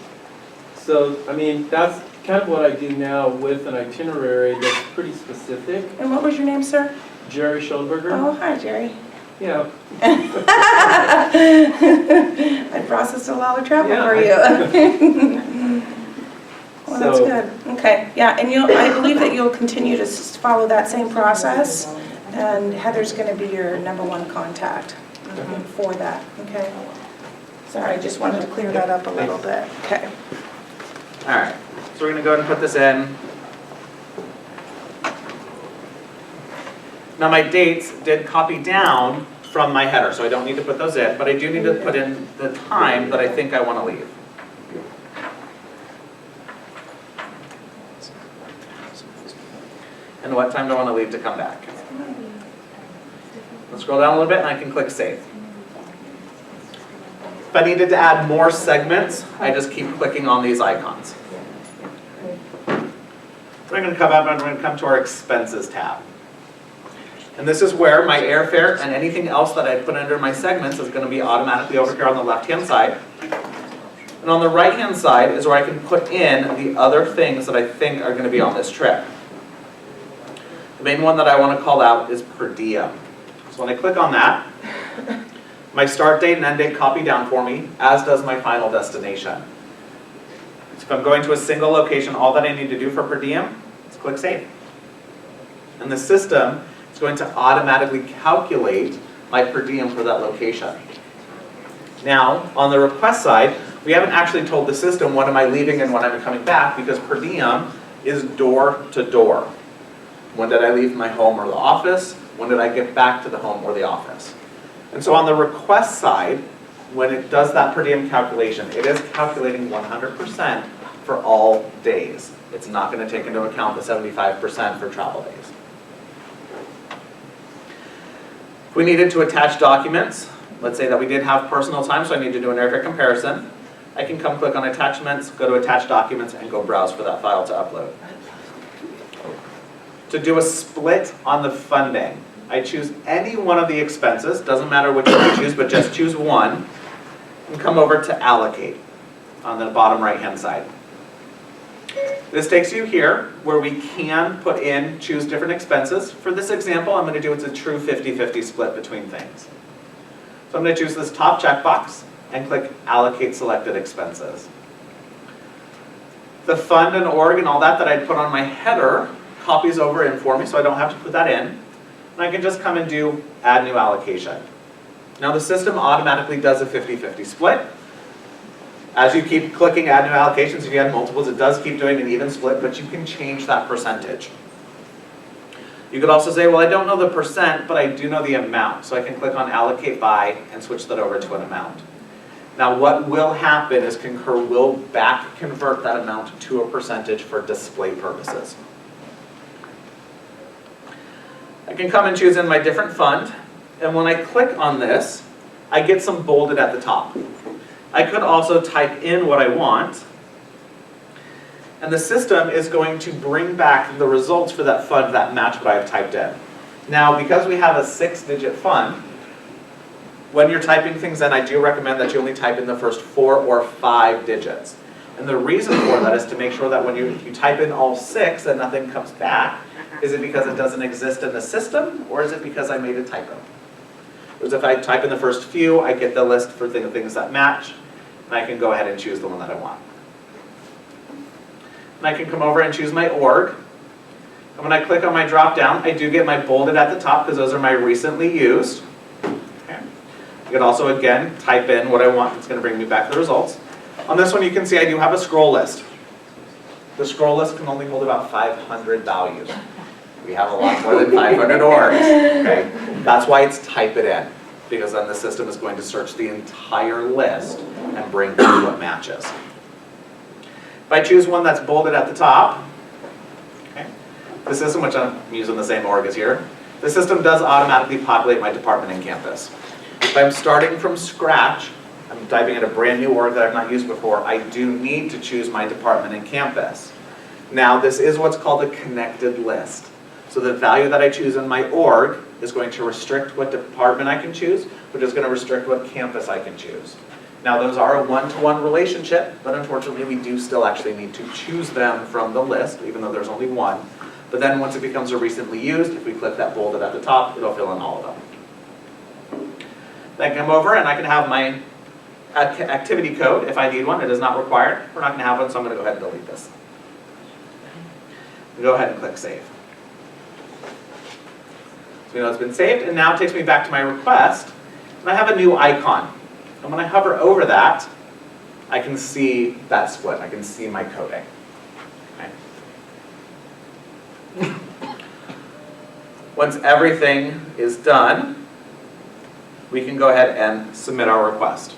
So, I mean, that's kind of what I do now with an itinerary that's pretty specific. And what was your name, sir? Jerry Schulberger. Oh, hi, Jerry. Yeah. I processed a lot of travel for you. Well, that's good. Okay, yeah, and I believe that you'll continue to follow that same process, and Heather's going to be your #1 contact for that, okay? Sorry, I just wanted to clear that up a little bit. Okay. All right, so we're going to go ahead and put this in. Now my dates did copy down from my header, so I don't need to put those in, but I do need to put in the time that I think I want to leave. And what time do I want to leave to come back? Let's scroll down a little bit and I can click Save. If I needed to add more segments, I just keep clicking on these icons. We're going to come up and we're going to come to our Expenses tab. And this is where my airfare and anything else that I put under my segments is going to be automatically over here on the left-hand side. And on the right-hand side is where I can put in the other things that I think are going to be on this trip. The main one that I want to call out is per diem. So when I click on that, my start date and end date copy down for me, as does my final destination. So if I'm going to a single location, all that I need to do for per diem is click Save. And the system is going to automatically calculate my per diem for that location. Now, on the request side, we haven't actually told the system when am I leaving and when I'm coming back, because per diem is door to door. When did I leave my home or the office? When did I get back to the home or the office? And so on the request side, when it does that per diem calculation, it is calculating 100% for all days. It's not going to take into account the 75% for travel days. If we needed to attach documents, let's say that we did have personal time, so I need to do an airfare comparison, I can come click on Attachments, go to Attach Documents, and go browse for that file to upload. To do a split on the funding, I choose any one of the expenses, doesn't matter which one you choose, but just choose one, and come over to Allocate on the bottom right-hand side. This takes you here where we can choose different expenses. For this example, I'm going to do it's a true 50-50 split between things. So I'm going to choose this top checkbox, and click allocate selected expenses. The fund and org and all that I'd put on my header copies over in for me, so I don't have to put that in. And I can just come and do add new allocation. Now the system automatically does a 50-50 split. As you keep clicking add new allocations, if you add multiples, it does keep doing an even split, but you can change that percentage. You could also say, well, I don't know the percent, but I do know the amount. So I can click on allocate by and switch that over to an amount. Now what will happen is Concur will back convert that amount to a percentage for display purposes. I can come and choose in my different fund, and when I click on this, I get some bolded at the top. I could also type in what I want, and the system is going to bring back the results for that fund that match what I've typed in. Now, because we have a 6-digit fund, when you're typing things in, I do recommend that you only type in the first 4 or 5 digits. And the reason for that is to make sure that when you type in all 6 and nothing comes back, is it because it doesn't exist in the system, or is it because I made a typo? Because if I type in the first few, I get the list for things that match, and I can go ahead and choose the one that I want. And I can come over and choose my org. And when I click on my drop down, I do get my bolded at the top because those are my recently used. Okay. I can also, again, type in what I want. It's going to bring me back the results. On this one, you can see I do have a scroll list. The scroll list can only hold about 500 values. We have a lot more than 500 orgs. Okay? That's why it's type it in, because then the system is going to search the entire list and bring back what matches. If I choose one that's bolded at the top, okay, the system, which I'm using the same org as here, the system does automatically populate my department and campus. If I'm starting from scratch, I'm typing in a brand new org that I've not used before, I do need to choose my department and campus. Now this is what's called a connected list. So the value that I choose in my org is going to restrict what department I can choose, which is going to restrict what campus I can choose. Now those are a one-to-one relationship, but unfortunately we do still actually need to choose them from the list, even though there's only one. But then once it becomes a recently used, if we click that bolded at the top, it'll fill in all of them. Then I come over and I can have my activity code if I need one. It is not required. We're not going to have one, so I'm going to go ahead and delete this. Go ahead and click save. So we know it's been saved, and now it takes me back to my request, and I have a new icon. And when I hover over that, I can see that split. I can see my coding. Okay. Once everything is done, we can go ahead and submit our request.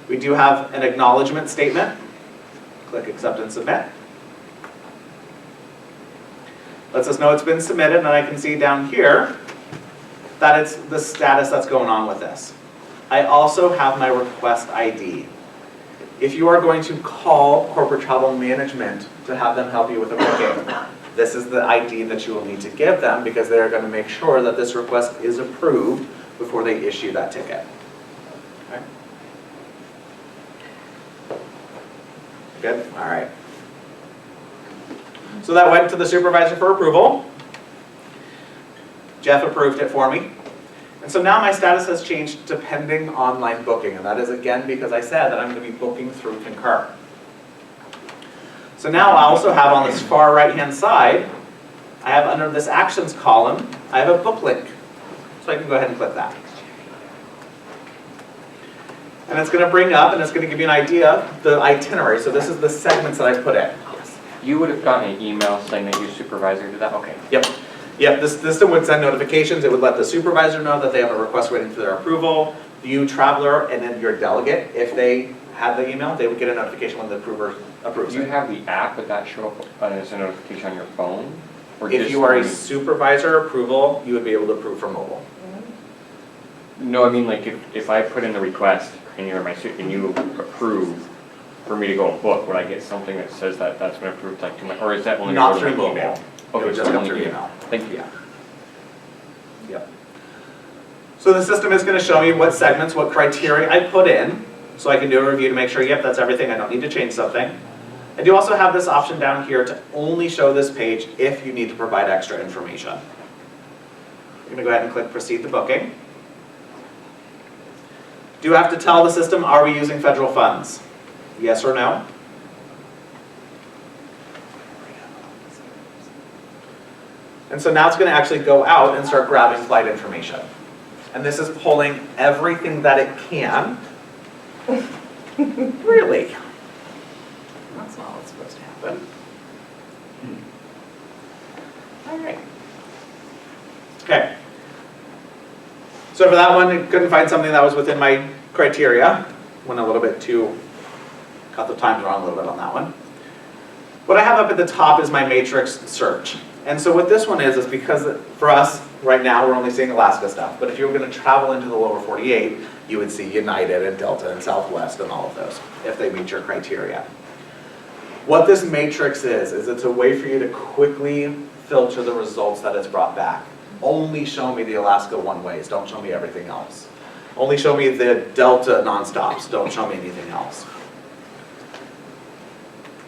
We do have an acknowledgement statement. Click accept and submit. Lets us know it's been submitted, and I can see down here that it's the status that's going on with this. I also have my request ID. If you are going to call corporate travel management to have them help you with a booking, this is the ID that you will need to give them, because they're going to make sure that this request is approved before they issue that ticket. Okay. Good? All right. So that went to the supervisor for approval. Jeff approved it for me. And so now my status has changed to pending online booking, and that is again because I said that I'm going to be booking through Concur. So now I also have on this far right-hand side, I have under this actions column, I have a book link. So I can go ahead and click that. And it's going to bring up, and it's going to give you an idea of the itinerary. So this is the segments that I put in. You would have gotten an email saying that your supervisor did that? Okay. Yep. Yep, this system would send notifications. It would let the supervisor know that they have a request waiting for their approval. You, traveler, and then your delegate, if they had the email, they would get a notification when the approver approves Do you it. have the app? Would that show up as a notification on your phone? Or If just you are a on- supervisor approval, you would be able to approve from mobile. No, I mean like if I put in the request and you're and you approve for me to go and book, would I get something that says that that's been approved like to my, or is that only Not go to through my mobile. email? It would so just come only through the- email. Thank you. Yeah. Yep. So the system is going to show me what segments, what criteria I put in, so I can do a review to make sure, yep, that's everything, I don't need to change something. I do also have this option down here to only show this page if you need to provide extra information. I'm gonna go ahead and click proceed to booking. Do you have to tell the system, are we using federal funds? Yes or no? And so now it's going to actually go out and start grabbing flight information. And this is pulling everything that it can. Really? That's not what's supposed to happen. All right. Okay. So for that one, I couldn't find something that was within my criteria. Went a little bit too, got the times wrong a little bit on that one. What I have up at the top is my matrix search. And so what this one is because for us, right now, we're only seeing Alaska stuff. But if you were going to travel into the lower 48, you would see United and Delta and Southwest and all of those, if they meet your criteria. What this matrix is it's a way for you to quickly filter the results that it's brought back. Only show me the Alaska one-ways, don't show me everything else. Only show me the Delta nonstops, don't show me anything else.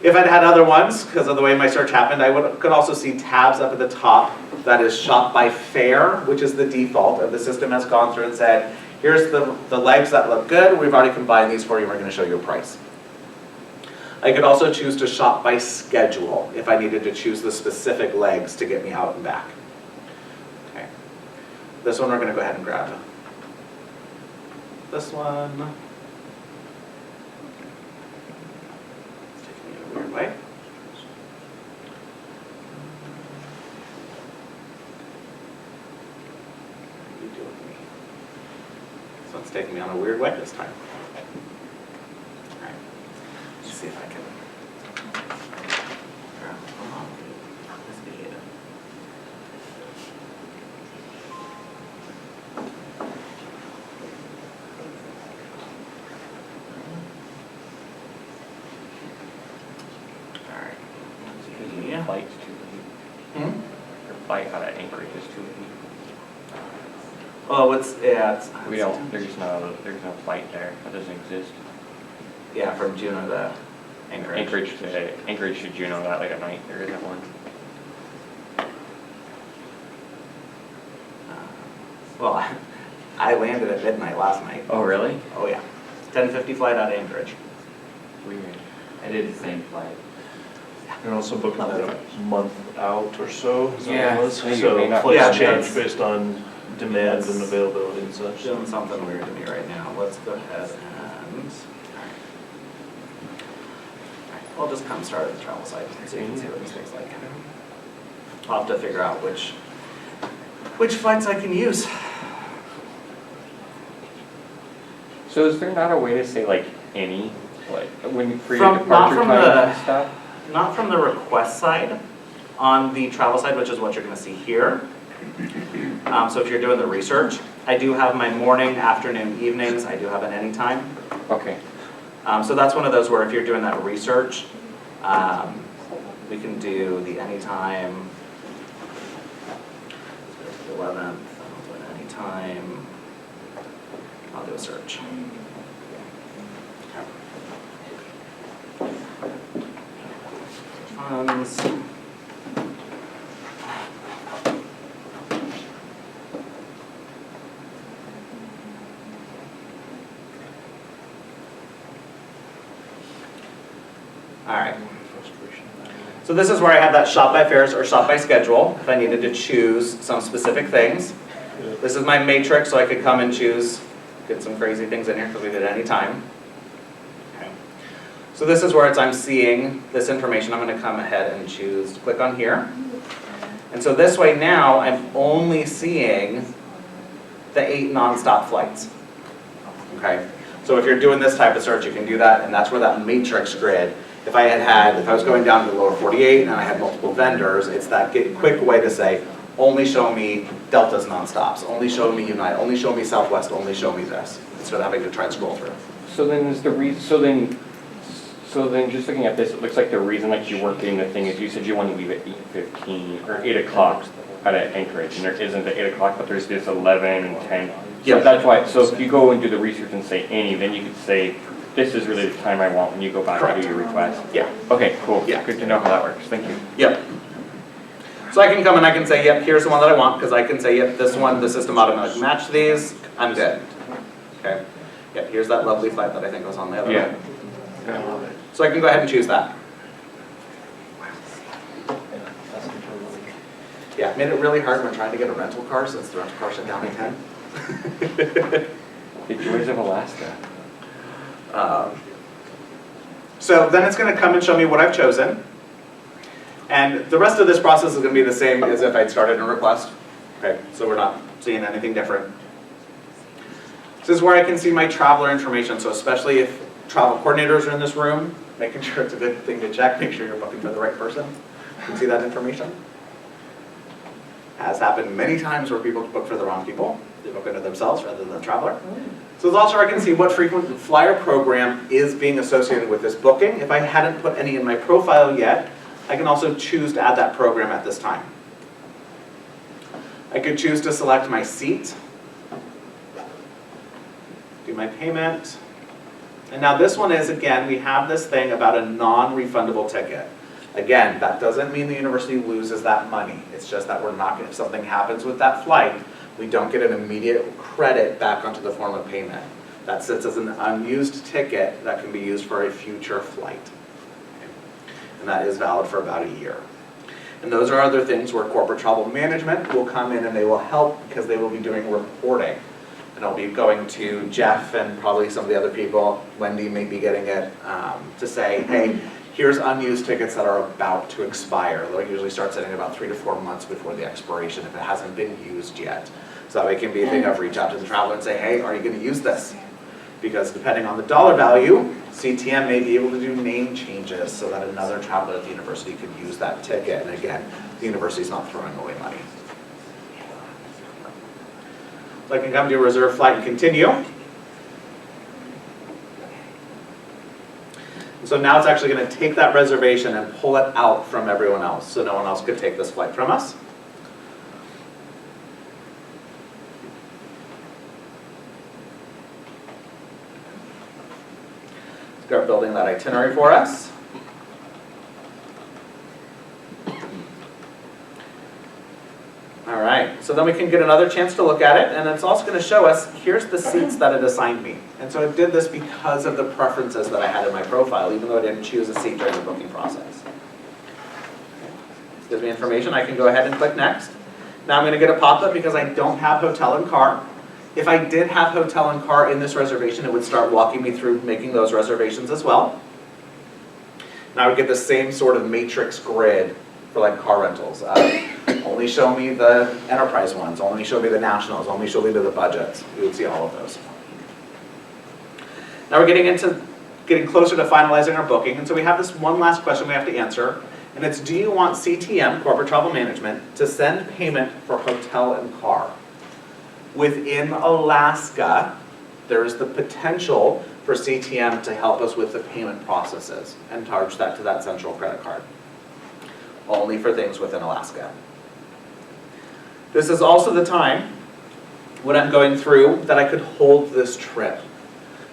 If I'd had other ones, because of the way my search happened, I could also see tabs up at the top that is shop by fare, which is the default, and the system has gone through and said, here's the legs that look good, we've already combined these for you, we're going to show you a price. I could also choose to shop by schedule if I needed to choose the specific legs to get me out and back. Okay. This one we're going to go ahead and grab. This one. It's taking me in a weird way. What are you doing with me? This one's taking me on a weird way this time. Let's see if I can grab this data. All right. Your flight's too late. Your flight out of Anchorage is too late. Oh, it's We don't, there's no flight there, that doesn't exist. yeah, from Juneau to Anchorage. Anchorage to Juneau, that late at night, there isn't one. Well, I landed at midnight last night. Oh, really? Oh yeah, 10:50 flight out of Anchorage. Weird. I did the same flight. And also booking that a month out or so, is that Yeah. what it was? So you may So not- flights Yeah, change that's- based on demand and availability and such. Doing something weird to me right now. Let's go ahead and. I'll just come start at the travel site so you can see what this looks like. I'll have to figure out which flights I can use. So is there not a way to say like any, like when for your Not departure from times the and stuff? not from the request side. On the travel side, which is what you're going to see here. So if you're doing the research, I do have my morning, afternoon, evenings. I do have an anytime. Okay. So that's one of those where if you're doing that research, we can do the anytime. Let's go to the 11th. I'll do an anytime. I'll do a search. Funds. All right. So this is where I have that shop by fares or shop by schedule if I needed to choose some specific things. This is my matrix, so I could come and choose, get some crazy things in here because we did it any time. Okay. So this is where I'm seeing this information. I'm going to come ahead and choose, click on here. And so this way now I'm only seeing the 8 nonstop flights. Okay. So if you're doing this type of search, you can do that, and that's where that matrix grid. If I was going down to the lower 48 and I had multiple vendors, it's that quick way to say, only show me Delta's nonstops, only show me United, only show me Southwest, only show me this, instead of having to try and scroll through. So then is the reason, so then just looking at this, it looks like the reason that you weren't getting the thing is you said you want to leave at 8:15 or 8 o'clock out of Anchorage, and there isn't the 8 o'clock, but there's this 11 and 10. So Yeah. that's why, so if you go and do the research and say any, then you could say, this is really the time I want when you go back Correct. and do your request. Yeah. Okay, cool. Yeah. Good to know how that works. Thank you. Yep. So So I can come and I can say, yep, here's the one that I want, because I can say, yep, this one, the system automatically matched these, I'm good. Okay, yep, here's that lovely flight that I think was on the other Yeah. one. So I can go ahead and choose that. Yeah, made it really hard when trying to get a rental car since the rental car shut down at 10. The joys of Alaska. So then it's going to come and show me what I've chosen. And the rest of this process is going to be the same as if I'd started a request. Okay, so we're not seeing anything different. This is where I can see my traveler information. So especially if travel coordinators are in this room, making sure it's a good thing to check, make sure you're booking for the right person. You can see that information. Has happened many times where people book for the wrong people. They book into themselves rather than the traveler. So it's also where I can see what frequent flyer program is being associated with this booking. If I hadn't put any in my profile yet, I can also choose to add that program at this time. I could choose to select my seat, do my payment, and now this one is, again, we have this thing about a non-refundable ticket. Again, that doesn't mean the university loses that money. It's just that we're not, if something happens with that flight, we don't get an immediate credit back onto the form of payment. That sits as an unused ticket that can be used for a future flight. And that is valid for about a year. And those are other things where corporate travel management will come in and they will help because they will be doing reporting. And I'll be going to Jeff and probably some of the other people, Wendy may be getting it, to say, hey, here's unused tickets that are about to expire. They'll usually start sitting about 3 to 4 months before the expiration if it hasn't been used yet. So it can be a thing of reach out to the traveler and say, hey, are you going to use this? Because depending on the dollar value, CTM may be able to do name changes so that another traveler at the university could use that ticket. And again, the university's not throwing away money. So I can come to a reserve flight and continue. And so now it's actually going to take that reservation and pull it out from everyone else. So no one else could take this flight from us. Start building that itinerary for us. All right, so then we can get another chance to look at it, and it's also going to show us, here's the seats that it assigned me. And so it did this because of the preferences that I had in my profile, even though I didn't choose a seat during the booking process. Gives me information, I can go ahead and click next. Now I'm going to get a pop-up because I don't have hotel and car. If I did have hotel and car in this reservation, it would start walking me through making those reservations as well. Now I would get the same sort of matrix grid for like car rentals. Only show me the enterprise ones, only show me the nationals, only show me the budgets. You would see all of those. Now we're getting closer to finalizing our booking, and so we have this one last question we have to answer, and it's, do you want CTM, Corporate Travel Management, to send payment for hotel and car? Within Alaska, there is the potential for CTM to help us with the payment processes and charge that to that central credit card. Only for things within Alaska. This is also the time when I'm going through that I could hold this trip.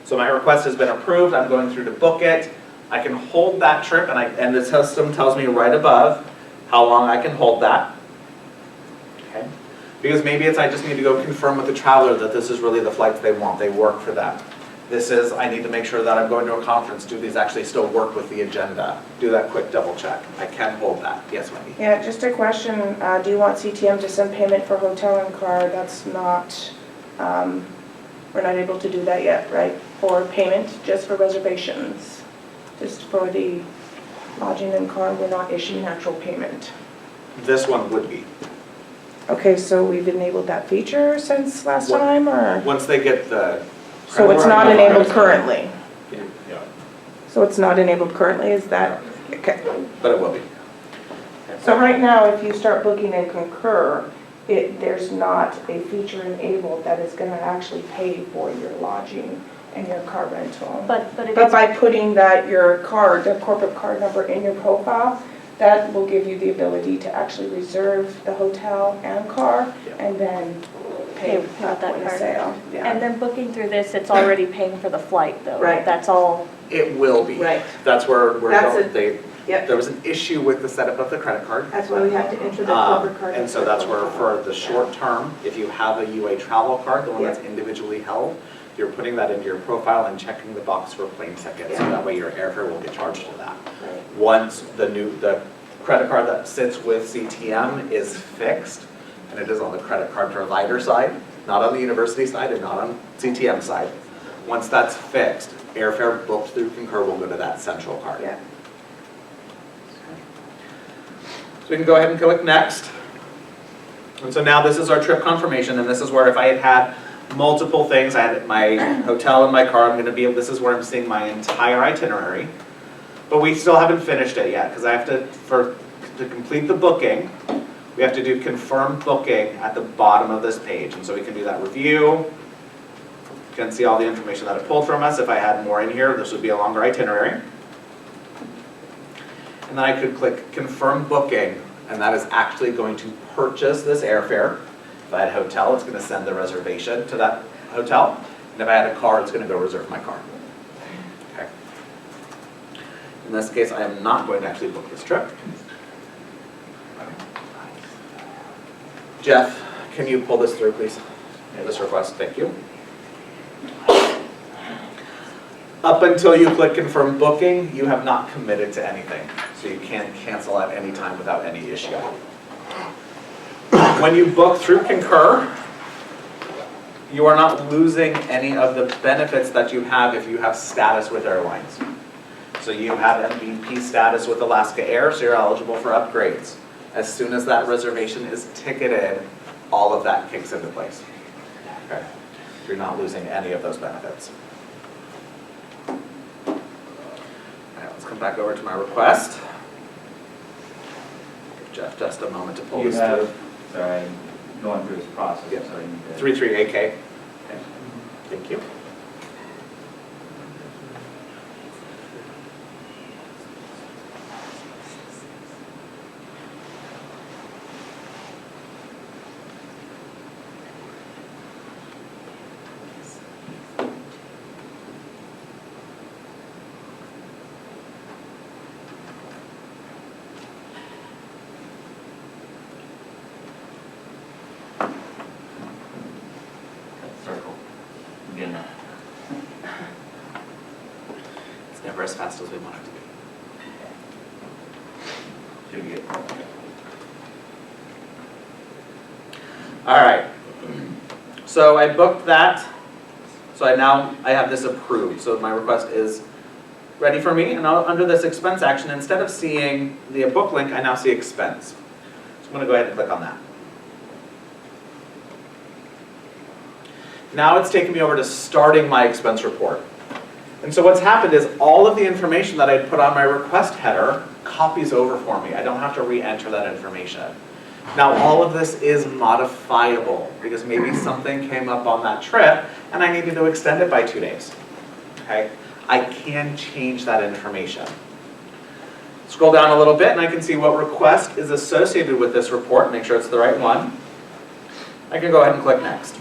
So my request has been approved, I'm going through to book it. I can hold that trip and the system tells me right above how long I can hold that. Okay. Because maybe it's I just need to go confirm with the traveler that this is really the flights they want, they work for them. This is, I need to make sure that I'm going to a conference, do these actually still work with the agenda? Do that quick double check. I can hold that. Yes, Wendy? Yeah, just a question, do you want CTM to send payment for hotel and car? That's not, we're not able to do that yet, right? For payment, just for reservations. Just for the lodging and car, we're not issuing actual payment. This one would be. Okay, so we've enabled that feature since last time, or? Once they get the... So it's not enabled currently? Yeah. So it's not enabled currently, is that, okay. But it will be. So right now, if you start booking in Concur, there's not a feature enabled that is gonna actually pay for your lodging and your car rental. But by putting that, your card, the corporate card number in your profile, that will give you the ability to actually reserve the hotel and car, and then pay with at that point of card. sale. Yeah. And then booking through this, it's already paying for the flight though. Right. That's all. It will be. Right. That's where we're That's going. Yep. There was an issue with the setup of the credit card. That's why we have to enter the corporate card. And so that's where for the short term, if you have a UA travel card, the one that's individually held, you're putting that into your profile and checking the box for plane tickets. So that way your airfare will get charged to that. Right. Once the credit card that sits with CTM is fixed, and it is on the credit card provider side, not on the university side and not on CTM side. Once that's fixed, airfare booked through Concur will go to that central card. Yeah. So we can go ahead and click next. And so now this is our trip confirmation, and this is where if I had had multiple things, I had my hotel and my car, I'm going to be, this is where I'm seeing my entire itinerary. But we still haven't finished it yet, because I have to complete the booking, we have to do confirm booking at the bottom of this page. And so we can do that review. You can see all the information that it pulled from us. If I had more in here, this would be a longer itinerary. And then I could click confirm booking, and that is actually going to purchase this airfare. If I had a hotel, it's going to send the reservation to that hotel. And if I had a car, it's going to go reserve my car. Okay. In this case, I am not going to actually book this trip. Jeff, can you pull this through, please? This request, thank you. Up until you click confirm booking, you have not committed to anything. So you can't cancel at any time without any issue. When you book through Concur, you are not losing any of the benefits that you have if you have status with airlines. So you have MVP status with Alaska Air, so you're eligible for upgrades. As soon as that reservation is ticketed, all of that kicks into place. Okay. You're not losing any of those benefits. All right, let's come back over to my request. Give Jeff just a moment to pull this through. Sorry, I'm going through this process. Yep. So I need to- 33AK. Okay. Thank you. Circle. I'm getting that. It's never as fast as we want it to be. Should be good. All right. So I booked that. So I have this approved. So my request is ready for me. And under this expense action, instead of seeing the book link, I now see expense. So I'm going to go ahead and click on that. Now it's taken me over to starting my expense report. And so what's happened is all of the information that I put on my request header copies over for me. I don't have to re-enter that information. Now all of this is modifiable because maybe something came up on that trip and I needed to extend it by 2 days. Okay? I can change that information. Scroll down a little bit and I can see what request is associated with this report, make sure it's the right one. I can go ahead and click next.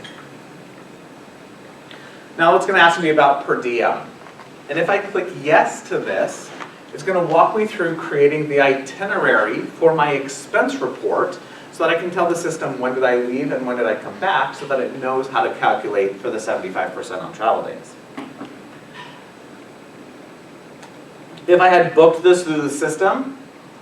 Now it's going to ask me about per diem. And if I click yes to this, it's going to walk me through creating the itinerary for my expense report so that I can tell the system when did I leave and when did I come back so that it knows how to calculate for the 75% on travel days. If I had booked this through the system,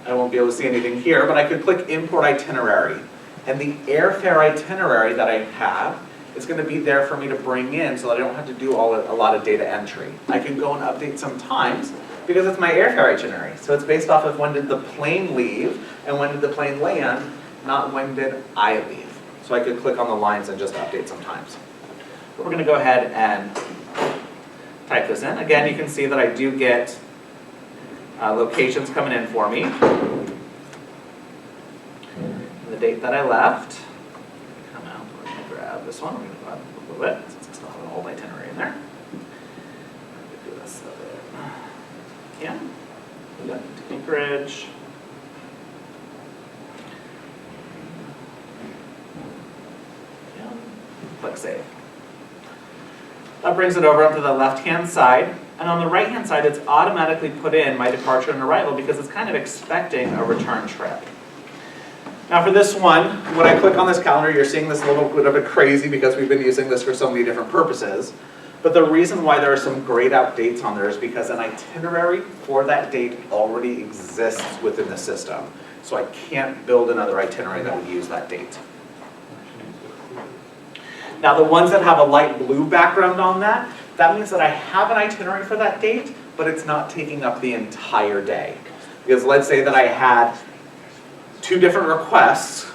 I won't be able to see anything here, but I could click import itinerary. And the airfare itinerary that I have is going to be there for me to bring in so that I don't have to do a lot of data entry. I can go and update sometimes because it's my airfare itinerary. So it's based off of when did the plane leave and when did the plane land, not when did I leave. So I could click on the lines and just update sometimes. But we're going to go ahead and type this in. Again, you can see that I do get locations coming in for me. The date that I left. Come out, we're going to grab this one. We're going to go out a little bit since I still have an old itinerary in there. Do this a bit. Yeah. We got to Anchorage. Yeah. Click save. That brings it over up to the left-hand side. And on the right-hand side, it's automatically put in my departure and arrival because it's kind of expecting a return trip. Now for this one, when I click on this calendar, you're seeing this a little bit of a crazy because we've been using this for so many different purposes. But the reason why there are some grayed out dates on there is because an itinerary for that date already exists within the system. So I can't build another itinerary that would use that date. Now the ones that have a light blue background on that, that means that I have an itinerary for that date, but it's not taking up the entire day. Because let's say that I had 2 different requests,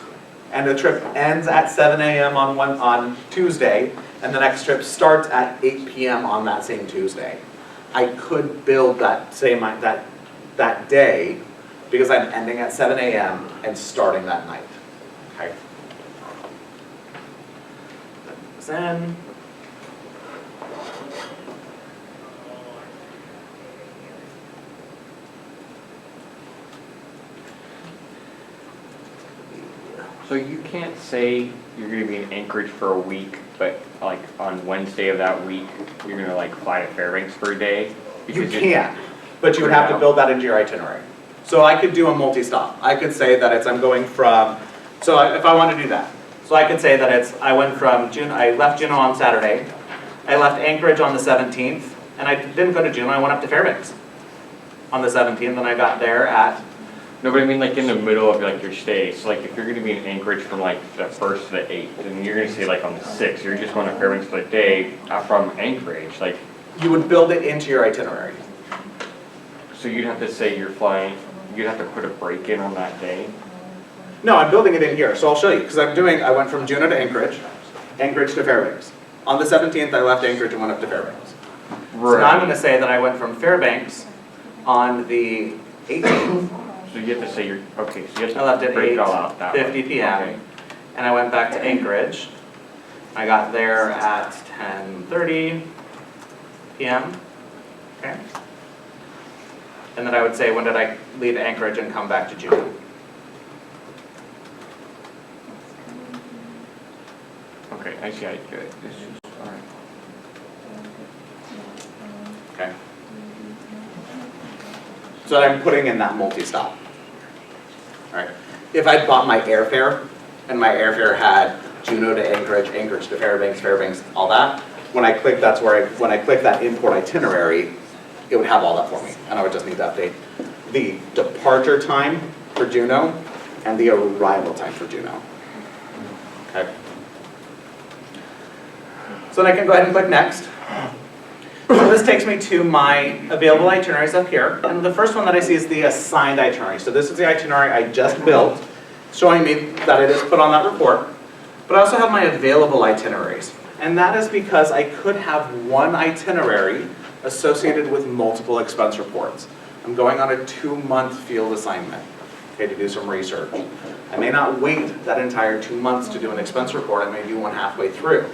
and the trip ends at 7 a.m. on Tuesday, and the next trip starts at 8 p.m. on that same Tuesday. I could build that same that day because I'm ending at 7 a.m. and starting that night. Okay. Then So you can't say you're gonna be in Anchorage for a week, but like on Wednesday of that week, you're gonna like fly to Fairbanks for a day? you Because can, but you would have to build that into your itinerary. So I could do a multi-stop. I could say that I'm going from, if I want to do that. So I could say that I left Juneau on Saturday, I left Anchorage on the 17th, and I didn't go to Juneau, I went up to Fairbanks on the 17th, and I got there at. No, but I mean like in the middle of like your stay, so like if you're gonna be in Anchorage from like the 1st to the 8th, then you're gonna say like on the 6th, you're just going to Fairbanks for the day from Anchorage, like. You would build it into your itinerary. So you'd have to say you're flying, you'd have to put a break in on that day? No, I'm building it in here, so I'll show you, because I went from Juneau to Anchorage, Anchorage to Fairbanks. On the 17th, I left Anchorage and went up to Fairbanks. Right. So now I'm going to say that I went from Fairbanks on the 18th. So you have to say you're, okay, so you have to I left at break it all out that way. 8:50 p.m. Okay. And I went back to Anchorage. I got there at 10:30 p.m. Okay. And then I would say, when did I leave Anchorage and come back to Juneau? Okay, I see how you do it. This is, all right. Okay. So I'm putting in that multi-stop. All right. If I bought my airfare, and my airfare had Juneau to Anchorage, Anchorage to Fairbanks, Fairbanks, all that, when I click when I click that import itinerary, it would have all that for me, and I would just need to update the departure time for Juneau and the arrival time for Juneau. Okay. So then I can go ahead and click next. So this takes me to my available itineraries up here, and the first one that I see is the assigned itinerary. So this is the itinerary I just built, showing me that it is put on that report. But I also have my available itineraries, and that is because I could have one itinerary associated with multiple expense reports. I'm going on a 2-month field assignment, okay, to do some research. I may not wait that entire 2 months to do an expense report. I may do one halfway through.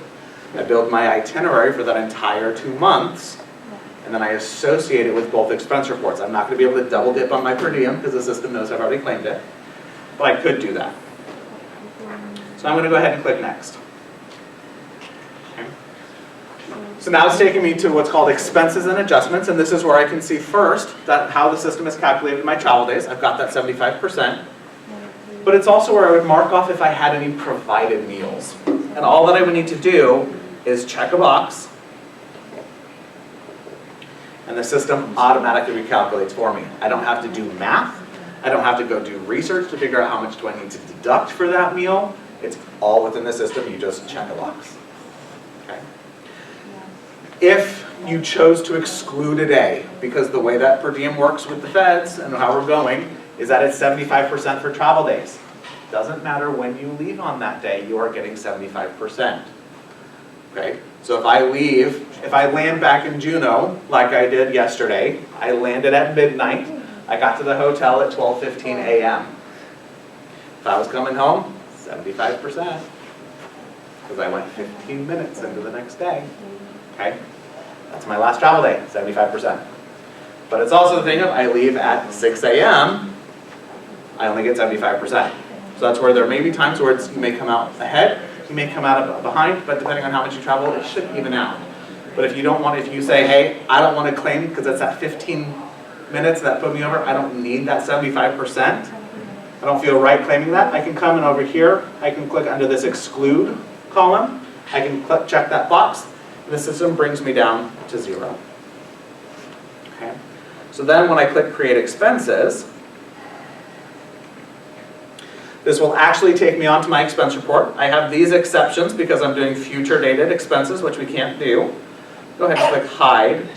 I build my itinerary for that entire 2 months, and then I associate it with both expense reports. I'm not going to be able to double dip on my per diem because the system knows I've already claimed it, but I could do that. So I'm going to go ahead and click next. Okay. So now it's taking me to what's called expenses and adjustments, and this is where I can see first that how the system has calculated my travel days. I've got that 75%. But it's also where I would mark off if I had any provided meals. And all that I would need to do is check a box, and the system automatically recalculates for me. I don't have to do math. I don't have to go do research to figure out how much do I need to deduct for that meal. It's all within the system. You just check a box. Okay. If you chose to exclude a day, because the way that per diem works with the feds and how we're going is that it's 75% for travel days. Doesn't matter when you leave on that day, you are getting 75%. Okay? So if I land back in Juneau, like I did yesterday, I landed at midnight, I got to the hotel at 12:15 a.m. If I was coming home, 75%, because I went 15 minutes into the next day. Okay? That's my last travel day, 75%. But it's also the thing of I leave at 6 a.m., I only get 75%. So that's where there may be times where you may come out ahead, you may come out behind, but depending on how much you travel, it should even out. But if you don't want, if you say, hey, I don't want to claim because it's at 15 minutes that put me over, I don't need that 75%. I don't feel right claiming that. I can come in over here, I can click under this exclude column, I can click, check that box, and the system brings me down to 0. Okay. So then when I click create expenses, this will actually take me onto my expense report. I have these exceptions because I'm doing future dated expenses, which we can't do. Go ahead and click hide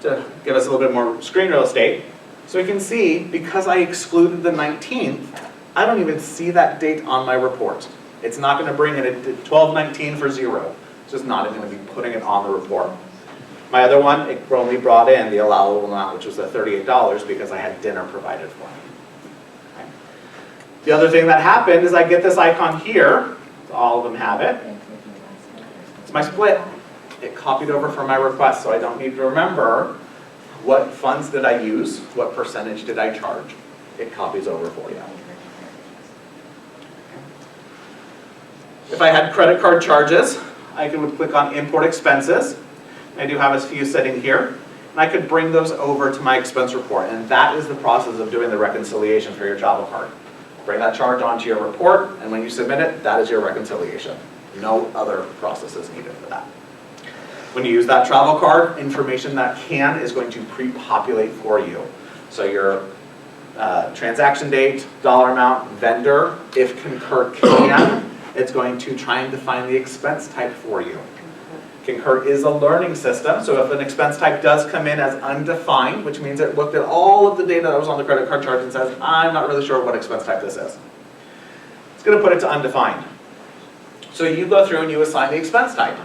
to give us a little bit more screen real estate. So we can see, because I excluded the 19th, I don't even see that date on my report. It's not going to bring it at 12/19 for 0. It's just not going to be putting it on the report. My other one, it only brought in the allowable amount, which was the $38 because I had dinner provided for me. Okay. The other thing that happened is I get this icon here. All of them have it. It's my split. It copied over from my request, so I don't need to remember what funds did I use, what percentage did I charge. It copies over for you. If I had credit card charges, I would click on import expenses. I do have a few sitting here, and I could bring those over to my expense report, and that is the process of doing the reconciliation for your travel card. Bring that charge onto your report, and when you submit it, that is your reconciliation. No other process is needed for that. When you use that travel card, information that is going to pre-populate for you. So your transaction date, dollar amount, vendor, if Concur can, it's going to try and define the expense type for you. Concur is a learning system, so if an expense type does come in as undefined, which means it looked at all of the data that was on the credit card charge and says, I'm not really sure what expense type this is, it's going to put it to undefined. So you go through and you assign the expense type.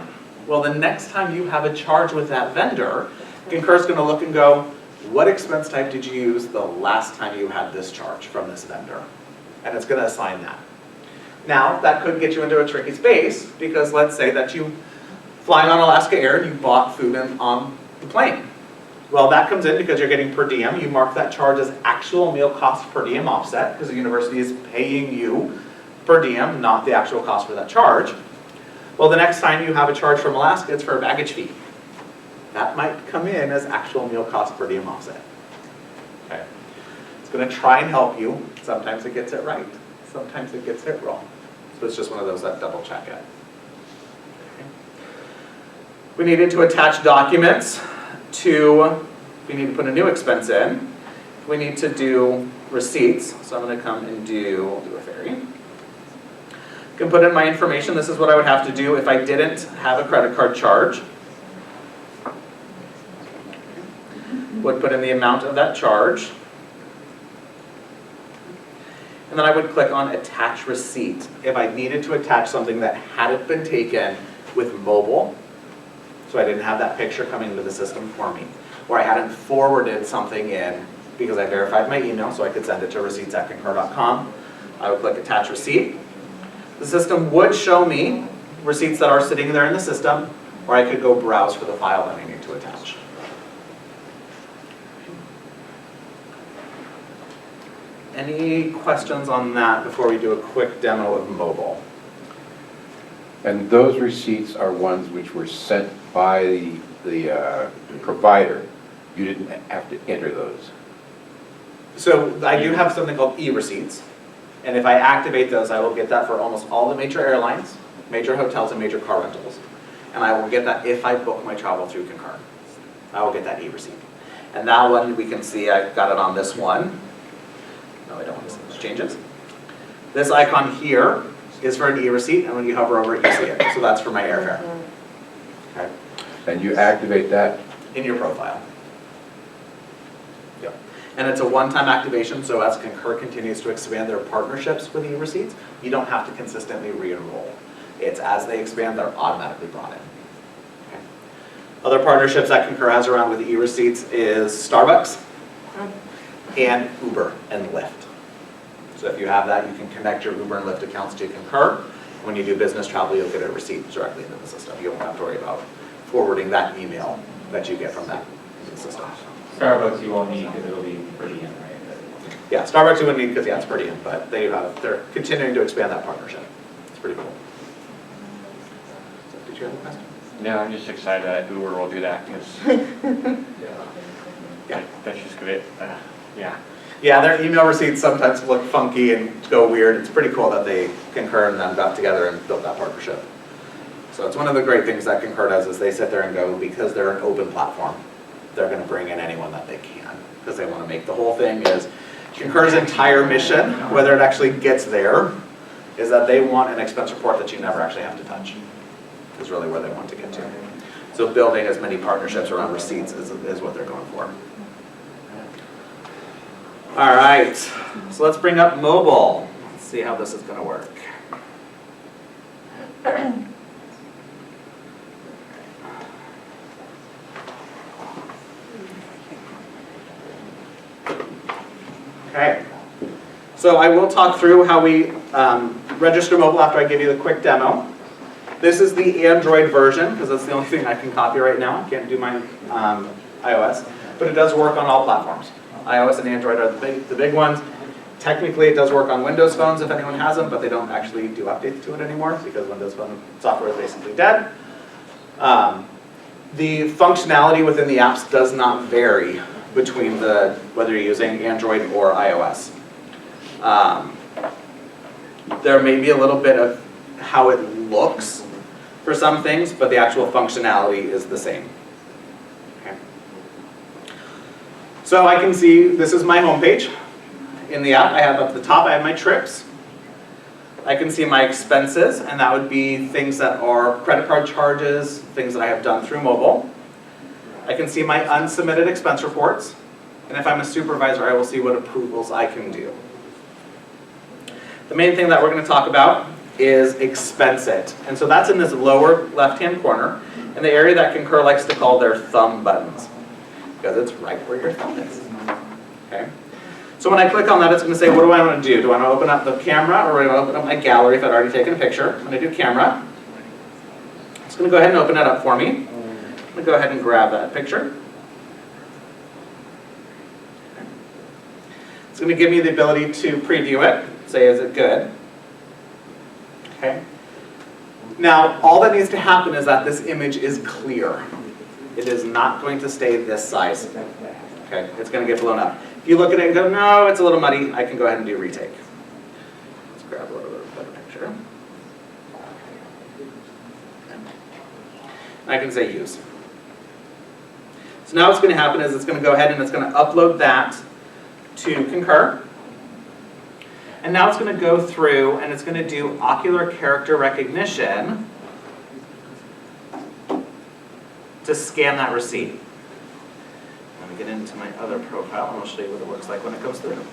Well, the next time you have a charge with that vendor, Concur is going to look and go, what expense type did you use the last time you had this charge from this vendor? And it's going to assign that. Now, that could get you into a tricky space, because let's say that you flying on Alaska Air and you bought food on the plane. Well, that comes in because you're getting per diem. You mark that charge as actual meal cost per diem offset, because the university is paying you per diem, not the actual cost for that charge. Well, the next time you have a charge from Alaska, it's for a baggage fee. That might come in as actual meal cost per diem offset. Okay. It's going to try and help you. Sometimes it gets it right. Sometimes it gets it wrong. So it's just one of those that double check it. Okay. We needed to attach documents to, we need to put a new expense in. We need to do receipts. So I'm going to come and do a ferry. I can put in my information. This is what I would have to do if I didn't have a credit card charge. Would put in the amount of that charge. And then I would click on attach receipt if I needed to attach something that hadn't been taken with mobile, so I didn't have that picture coming into the system for me, or I hadn't forwarded something in because I verified my email so I could send it to receipts@concur.com. I would click attach receipt. The system would show me receipts that are sitting there in the system, or I could go browse for the file that I need to attach. Any questions on that before we do a quick demo of mobile? And those receipts are ones which were sent by the provider. You didn't have to enter those. So I do have something called e-receipts, and if I activate those, I will get that for almost all the major airlines, major hotels, and major car rentals. And I will get that if I book my travel through Concur. I will get that e-receipt. And that one, we can see I've got it on this one. No, I don't want to see those changes. This icon here is for an e-receipt, and when you hover over it, you see it. So that's for my airfare. Okay. And you activate that? In your profile. Yep. And it's a one-time activation, so as Concur continues to expand their partnerships with e-receipts, you don't have to consistently re-enroll. It's as they expand, they're automatically brought in. Okay. Other partnerships that Concur has around with e-receipts is Starbucks and Uber and Lyft. So if you have that, you can connect your Uber and Lyft accounts to Concur. When you do business travel, you'll get a receipt directly into the system. You won't have to worry about forwarding that email that you get from that into the system. Starbucks you won't need because it'll be per diem, right? Yeah, Starbucks you wouldn't need because yeah, it's per diem, but they're continuing to expand that partnership. It's pretty cool. So, did you have a question? Yeah, I'm just excited that Uber will do that, because that's just gonna, yeah. Yeah, their email receipts sometimes look funky and go weird. It's pretty cool that they, Concur and them got together and built that partnership. So it's one of the great things that Concur does is they sit there and go, because they're an open platform, they're gonna bring in anyone that they can, because they wanna make the whole thing is, Concur's entire mission, whether it actually gets there, is that they want an expense report that you never actually have to touch, is really where they want to get to. So building as many partnerships around receipts is what they're going for. All right, so let's bring up mobile. Let's see how this is going to work. Okay, so I will talk through how we register mobile after I give you the quick demo. This is the Android version, because that's the only thing I can copy right now. I can't do my iOS, but it does work on all platforms. iOS and Android are the big ones. Technically, it does work on Windows phones if anyone has them, but they don't actually do updates to it anymore because Windows Phone software is basically dead. The functionality within the apps does not vary between whether you're using Android or iOS. There may be a little bit of how it looks for some things, but the actual functionality is the same. Okay. So I can see this is my home page. In the app, I have up the top, I have my trips. I can see my expenses, and that would be things that are credit card charges, things that I have done through mobile. I can see my unsubmitted expense reports, and if I'm a supervisor, I will see what approvals I can do. The main thing that we're going to talk about is expense it. And so that's in this lower left-hand corner, in the area that Concur likes to call their thumb buttons, because it's right where your thumb is. Okay? So when I click on that, it's going to say, what do I want to do? Do I want to open up the camera, or do I want to open up my gallery if I'd already taken a picture? I'm going to do camera. It's going to go ahead and open that up for me. I'm going to go ahead and grab that picture. It's going to give me the ability to preview it, say, is it good? Okay. Now, all that needs to happen is that this image is clear. It is not going to stay this size. Okay, it's going to get blown up. If you look at it and go, no, it's a little muddy, I can go ahead and do retake. Let's grab a little bit better picture. And I can say use. So now what's going to happen is it's going to go ahead and it's going to upload that to Concur. And now it's going to go through and it's going to do ocular character recognition to scan that receipt. Let me get into my other profile and I'll show you what it looks like when it goes through.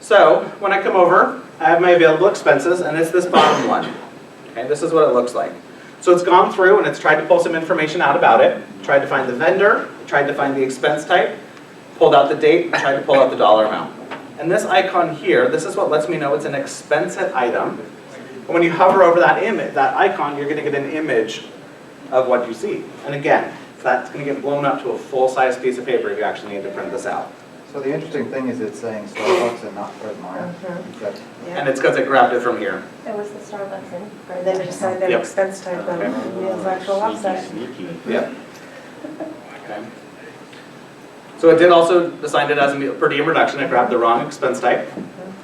So when I come over, I have my available expenses, and it's this bottom one. Okay, this is what it looks like. So it's gone through and it's tried to pull some information out about it, tried to find the vendor, tried to find the expense type, pulled out the date, and tried to pull out the dollar amount. And this icon here, this is what lets me know it's an expense item. And when you hover over that image, that icon, you're going to get an image of what you see. And again, that's going to get blown up to a full-size piece of paper if you actually need to print this out. So the interesting thing is it's saying Starbucks and not Fred Meyer. And it's because it grabbed it from here. It was the Starbucks in. And then decide their Yep. expense type of meals actual offset. Yep. Okay. So it did also assign it as a per diem reduction. I grabbed the wrong expense type.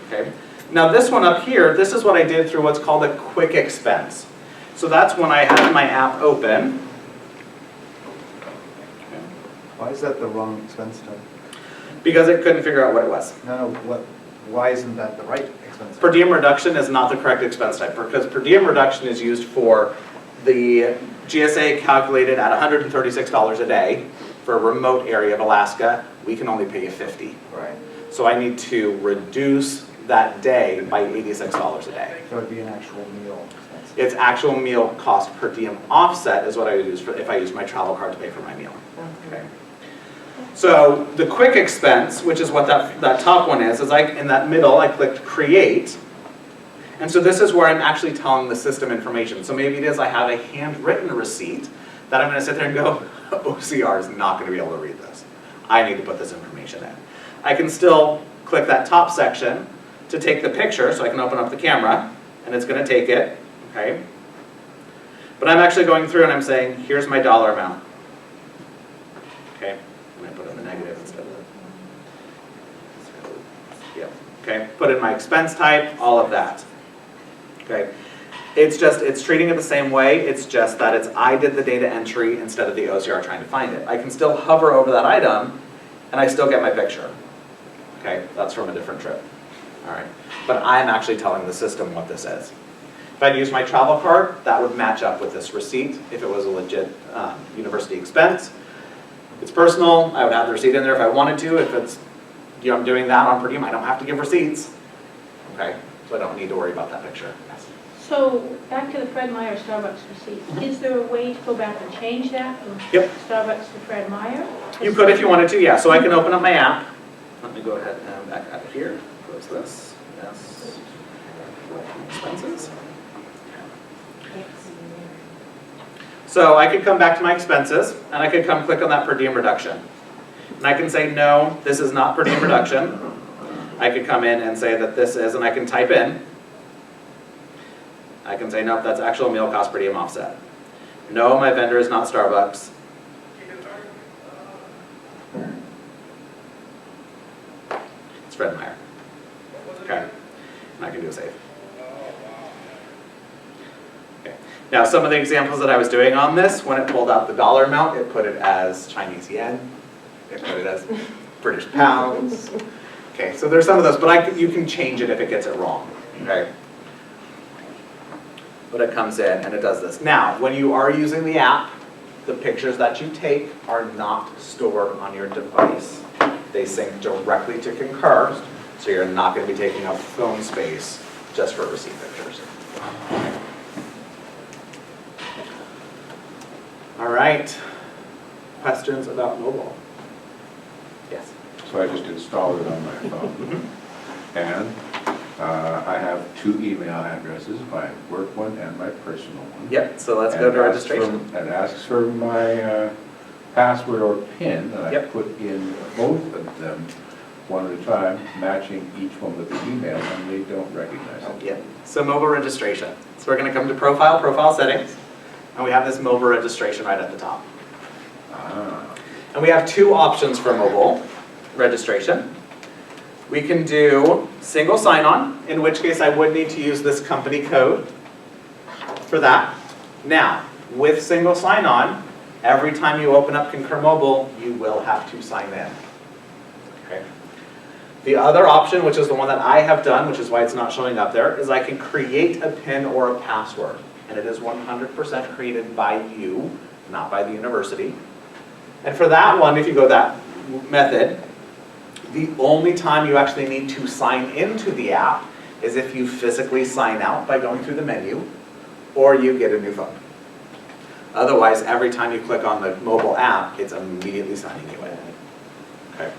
Okay. Now this one up here, this is what I did through what's called a quick expense. So that's when I had my app open. Why is that the wrong expense type? Because it couldn't figure out what it was. No, why isn't that the right expense type? Per diem reduction is not the correct expense type, because per diem reduction is used for the GSA calculated at $136 a day for a remote area of Alaska, we can only pay you 50. Right. So I need to reduce that day by $86 a day. So it'd be an actual meal expense. It's actual meal cost per diem offset is what I would use for, if I use my travel card to pay for my meal. Okay. So the quick expense, which is what that top one is in that middle, I clicked create. And so this is where I'm actually telling the system information. So maybe it is I have a handwritten receipt that I'm going to sit there and go, OCR is not going to be able to read this. I need to put this information in. I can still click that top section to take the picture, so I can open up the camera, and it's going to take it, okay? But I'm actually going through and I'm saying, here's my dollar amount. Okay, and I put in the negative instead of the, yeah, okay, put in my expense type, all of that. Okay, it's treating it the same way, it's just that I did the data entry instead of the OCR trying to find it. I can still hover over that item, and I still get my picture. Okay, that's from a different trip. All right, but I'm actually telling the system what this is. If I'd use my travel card, that would match up with this receipt if it was a legit university expense. It's personal, I would have the receipt in there if I wanted to. If it's, I'm doing that on per diem, I don't have to give receipts. Okay, so I don't need to worry about that picture. Yes. So back to the Fred Meyer Starbucks receipt. Is there a way to go back and change that from Starbucks to Fred Meyer? You could if you wanted to, yeah. So I can open up my app. Let me go ahead and back out of here. Close this. Yes. Expenses. So I could come back to my expenses, and I could come click on that per diem reduction. And I can say, no, this is not per diem reduction. I could come in and say that this is, and I can type in. I can say, nope, that's actual meal cost per diem offset. No, my vendor is not Starbucks. It's Fred Meyer. Okay, and I can do a save. Okay. Now, some of the examples that I was doing on this, when it pulled out the dollar amount, it put it as Chinese yen. It put it as British pounds. Okay, so there's some of those, but you can change it if it gets it wrong. Okay. But it comes in and it does this. Now, when you are using the app, the pictures that you take are not stored on your device. They sync directly to Concur, so you're not going to be taking up phone space just for receipt pictures. All right. Questions about mobile? Yes. So I just installed it on my phone. And I have two email addresses, my work one and my personal one. Yep, so let's go to registration. It asks for my password or PIN, and I put in both of them one at a time, matching each one with the email, and they don't recognize it. Yeah, so mobile registration. So we're going to come to profile settings, and we have this mobile registration right at the top. And we have two options for mobile registration. We can do single sign-on, in which case I would need to use this company code for that. Now, with single sign-on, every time you open up Concur Mobile, you will have to sign in. Okay. The other option, which is the one that I have done, which is why it's not showing up there, is I can create a PIN or a password. And it is 100% created by you, not by the university. And for that one, if you go that method, the only time you actually need to sign into the app is if you physically sign out by going through the menu, or you get a new phone. Otherwise, every time you click on the mobile app, it's immediately signing you in. Okay.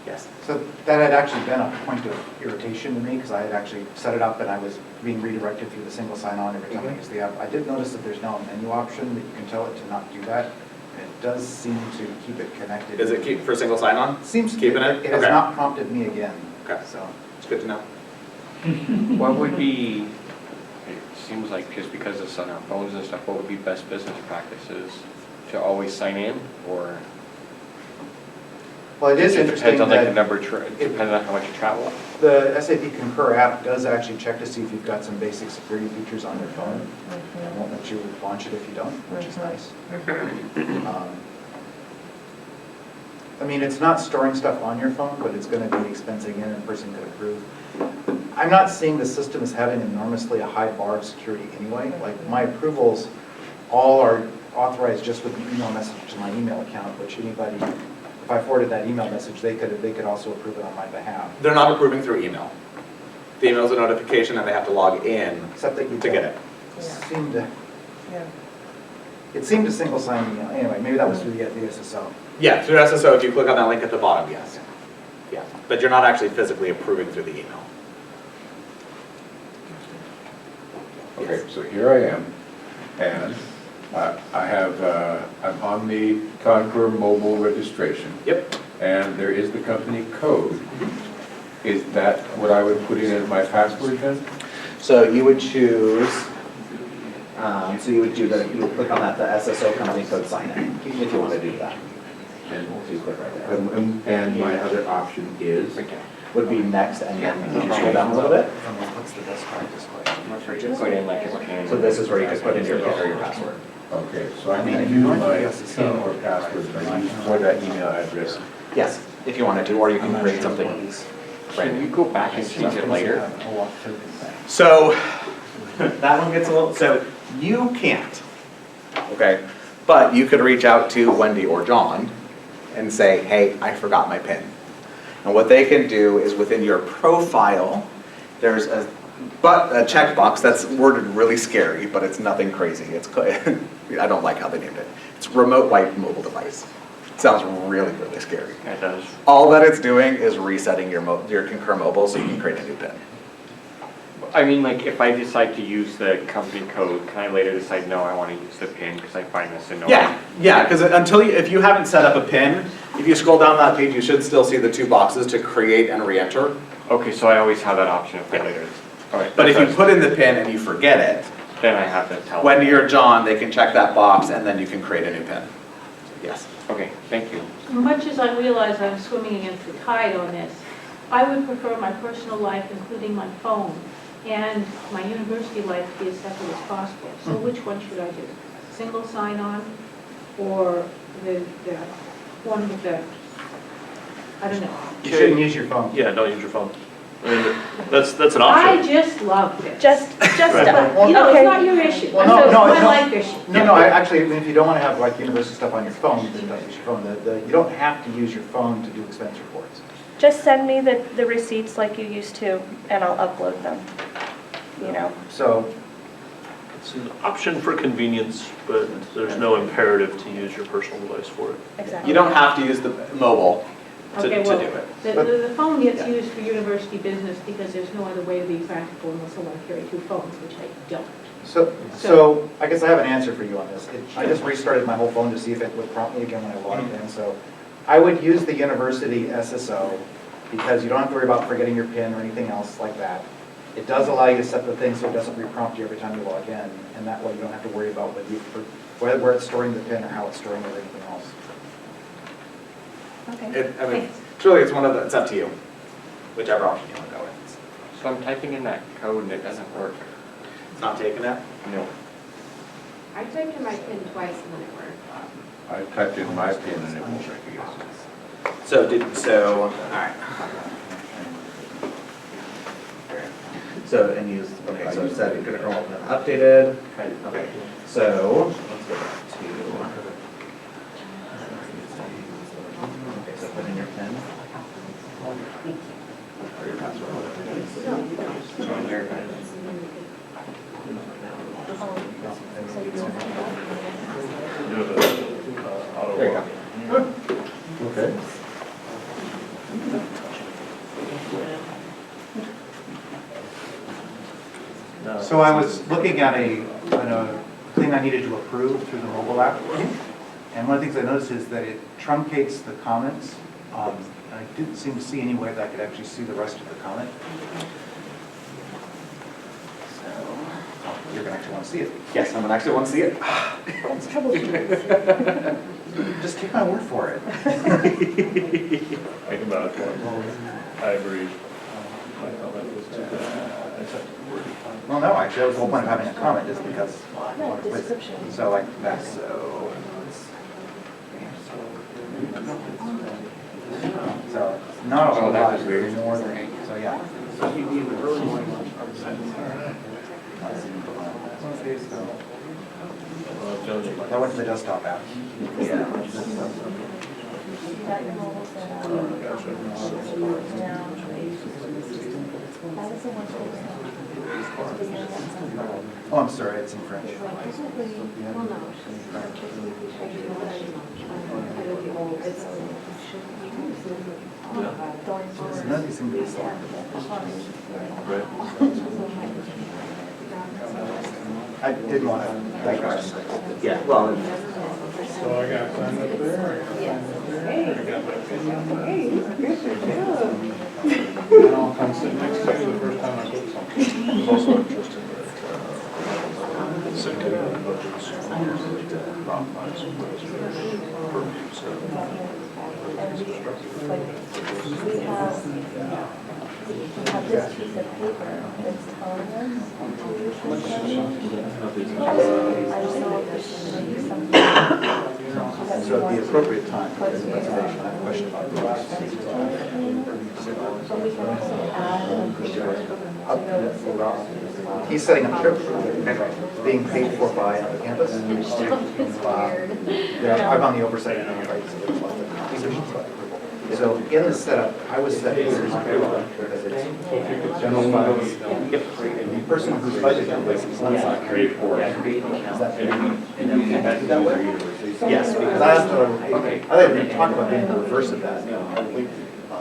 Yes? So that had actually been a point of irritation to me, because I had actually set it up and I was being redirected through the single sign-on every time I use the app. I did notice that there's now a menu option that you can tell it to not do that. It does seem to keep it connected. Is it keep for single sign-on? Seems keeping it. It has not prompted me again. Okay. So it's good to know. What would be, it seems like just because it's on our phones and stuff, what would be best business practices? To always sign in, or? Well, it is interesting depends on like that the number, depends on how much you travel. the SAP Concur app does actually check to see if you've got some basic security features on your phone. It won't let you launch it if you don't, which is nice. I mean, it's not storing stuff on your phone, but it's going to be expensing in, and a person could approve. I'm not seeing the system as having enormously a high bar of security anyway. Like, my approvals all are authorized just with an email message to my email account, which anybody if I forwarded that email message, they could also approve it on my behalf. They're not approving through email. The email's a notification and they have to log in Except that you to get it. seemed to, it seemed to single sign email. Anyway, maybe that was through the SSO. Yeah, through SSO, if you click on that link at the bottom, yes. Yeah, but you're not actually physically approving through the email. Okay, so here I am, and I have, I'm on the Concur mobile registration. Yep. And there is the company code. Is that what I would put in as my password then? So you would choose, so you would click on that, the SSO company code sign in, if you want to do that. And So you click right there. and my other option is? Would be next, and then you can scroll down a little bit. What's the best practice question? Put in like a pin. So this is where you could put in your PIN or your password. Okay, so I can use my PIN or password I use for that email address. Yes, if you wanted to, or you can create something. Can you go back and change it later? So, that one gets a little, so you can't, okay? But you could reach out to Wendy or John and say, hey, I forgot my PIN. And what they can do is within your profile, there's a checkbox that's worded really scary, but it's nothing crazy. It's, I don't like how they named it. It's remote wipe mobile device. Sounds really, really scary. It does. All that it's doing is resetting your Concur mobile so you can create a new PIN. I mean, like, if I decide to use the company code, can I later decide, no, I want to use the PIN because I find this annoying? Yeah, because if you haven't set up a PIN, if you scroll down that page, you should still see the two boxes to create and re-enter. Okay, so I always have that option if I later. All right. But if you put in the PIN and you forget it, then I have to tell Wendy or John, they can check that box and then you can create a new PIN. Yes. Okay, thank you. Much as I realize I'm swimming against the tide on this, I would prefer my personal life, including my phone, and my university life to be as separate as possible. So which one should I do? Single sign-on or the one with the, I don't know. You shouldn't use your phone. Yeah, don't use your phone. I mean, that's an I option. just love this. Just, You know, it's not your issue. Well, no, It's no, my no. life issue. No, actually, I mean, if you don't want to have like university stuff on your phone, then don't use your phone. You don't have to use your phone to do expense reports. Just send me the receipts like you used to, and I'll upload them, you know. So, It's an option for convenience, but there's no imperative to use your personal device for it. Exactly. You don't have to use the mobile to Okay, do well, it. the phone gets used for university business because there's no other way to be practical unless I want to carry two phones, which I don't. so I guess I have an answer for you on this. I just restarted my whole phone to see if it would prompt me again when I logged in. So I would use the university SSO because you don't have to worry about forgetting your PIN or anything else like that. It does allow you to set the thing so it doesn't re-prompt you every time you log in, and that way you don't have to worry about where it's storing the PIN or how it's storing it or anything else. Okay. I mean, truly, it's up to you, whichever option you want to go with. So I'm typing in that code and it doesn't work. It's not taking it? No. I typed in my PIN twice and then it worked. I typed in my PIN and it won't recognize it. So, all right. So, and use, okay, so it said you're gonna roll updated. Okay, so, let's go back to. Okay, so put in your PIN. Or your password. There you go. Okay. So I was looking at a thing I needed to approve through the mobile app. And one of the things I noticed is that it truncates the comments. And I didn't seem to see any way that I could actually see the rest of the comment. So, you're going to actually want to see it. Yes, I'm gonna actually want to see it. Just take my word for it. Think about it. I agree. My comment was too bad. Well, no, actually, that was the whole point of having a comment, is because, so like that, so not a whole lot more than, so yeah. That went to the desktop app. Yeah. You got your mobile set up. Now, that was the one Oh, I'm sorry, it's in French. None of these seem to be solved. I didn't want to digress. Yeah, well, So I got signed up there. And I'll come sit next to you the first time I put something. There's also interest in the we have this piece of paper that's telling us to use this money. I don't know if this should be something. So at the appropriate time, for the presentation, I have a question about the But we can also add a paper to notice it. He's setting up a trip, being paid for by the campus. Yeah, I'm on the oversight and right, so there's lots of decisions about approval. So in the setup, I was setting this as approval because it's general funds. Yep. The person whose budget is not paid for. Is that that way? Yes, because I asked her, I thought we were talking about being the reverse of that.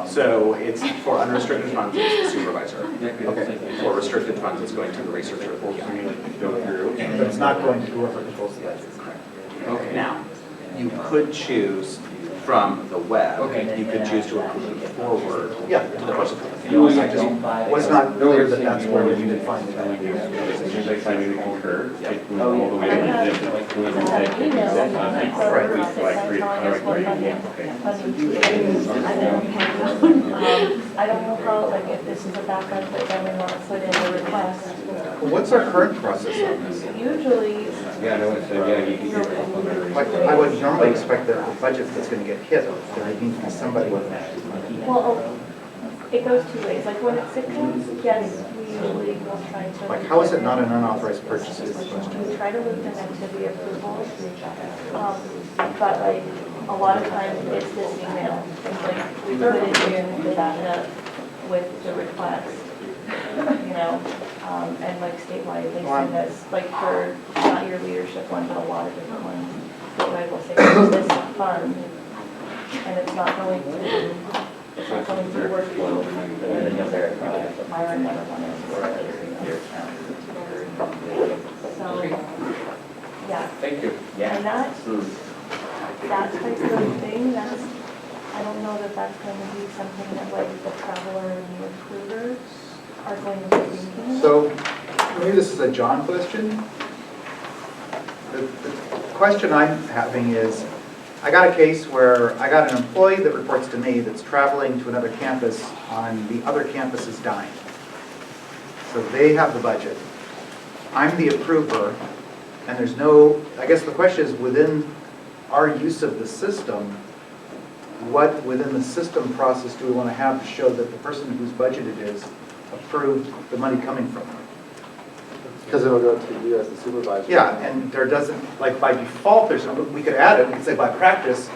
so it's for unrestricted funds, it's the supervisor. Okay. For restricted funds, it's going to the researcher. But it's not going to whoever controls the budget. Okay. Now, you could choose from the web, you could choose to approve it forward to the person. I just was not clear that that's where you did find it. Concur. I don't know how, like, if this is a backup, but then we want to put in a request. What's our current process on this? Usually, Like, I would normally expect that the budget that's going to get hit, there needs to be somebody with that. well, it goes two ways. Like, when it's sick leave, yes, we usually will try to. Like, how is it not an unauthorized purchase is the We question. try to loop them into the approval. But like, a lot of times it's this email. It's like, we put it in, we back it up with the request, you know? And like statewide, they send us, like for, not your leadership one, but a lot of different ones. Statewide will say, here's this fund, and it's not going through workflow, and you'll verify, but Myron never wanted to work your account. So, yeah. Thank you. And that type of thing, that's, I don't know that that's going to be something that like the traveler and the approver are going to be thinking. So, maybe this is a John question. The question I'm having is, I got a case where I got an employee that reports to me that's traveling to another campus on the other campus's dime. So they have the budget. I'm the approver, and there's no, I guess the question is, within our use of the system, what within the system process do we want to have to show that the person whose budget it is approved the money coming from them? Because it'll go to you as the supervisor. Yeah, and there doesn't, like by default, there's, we could add it, we could say by practice,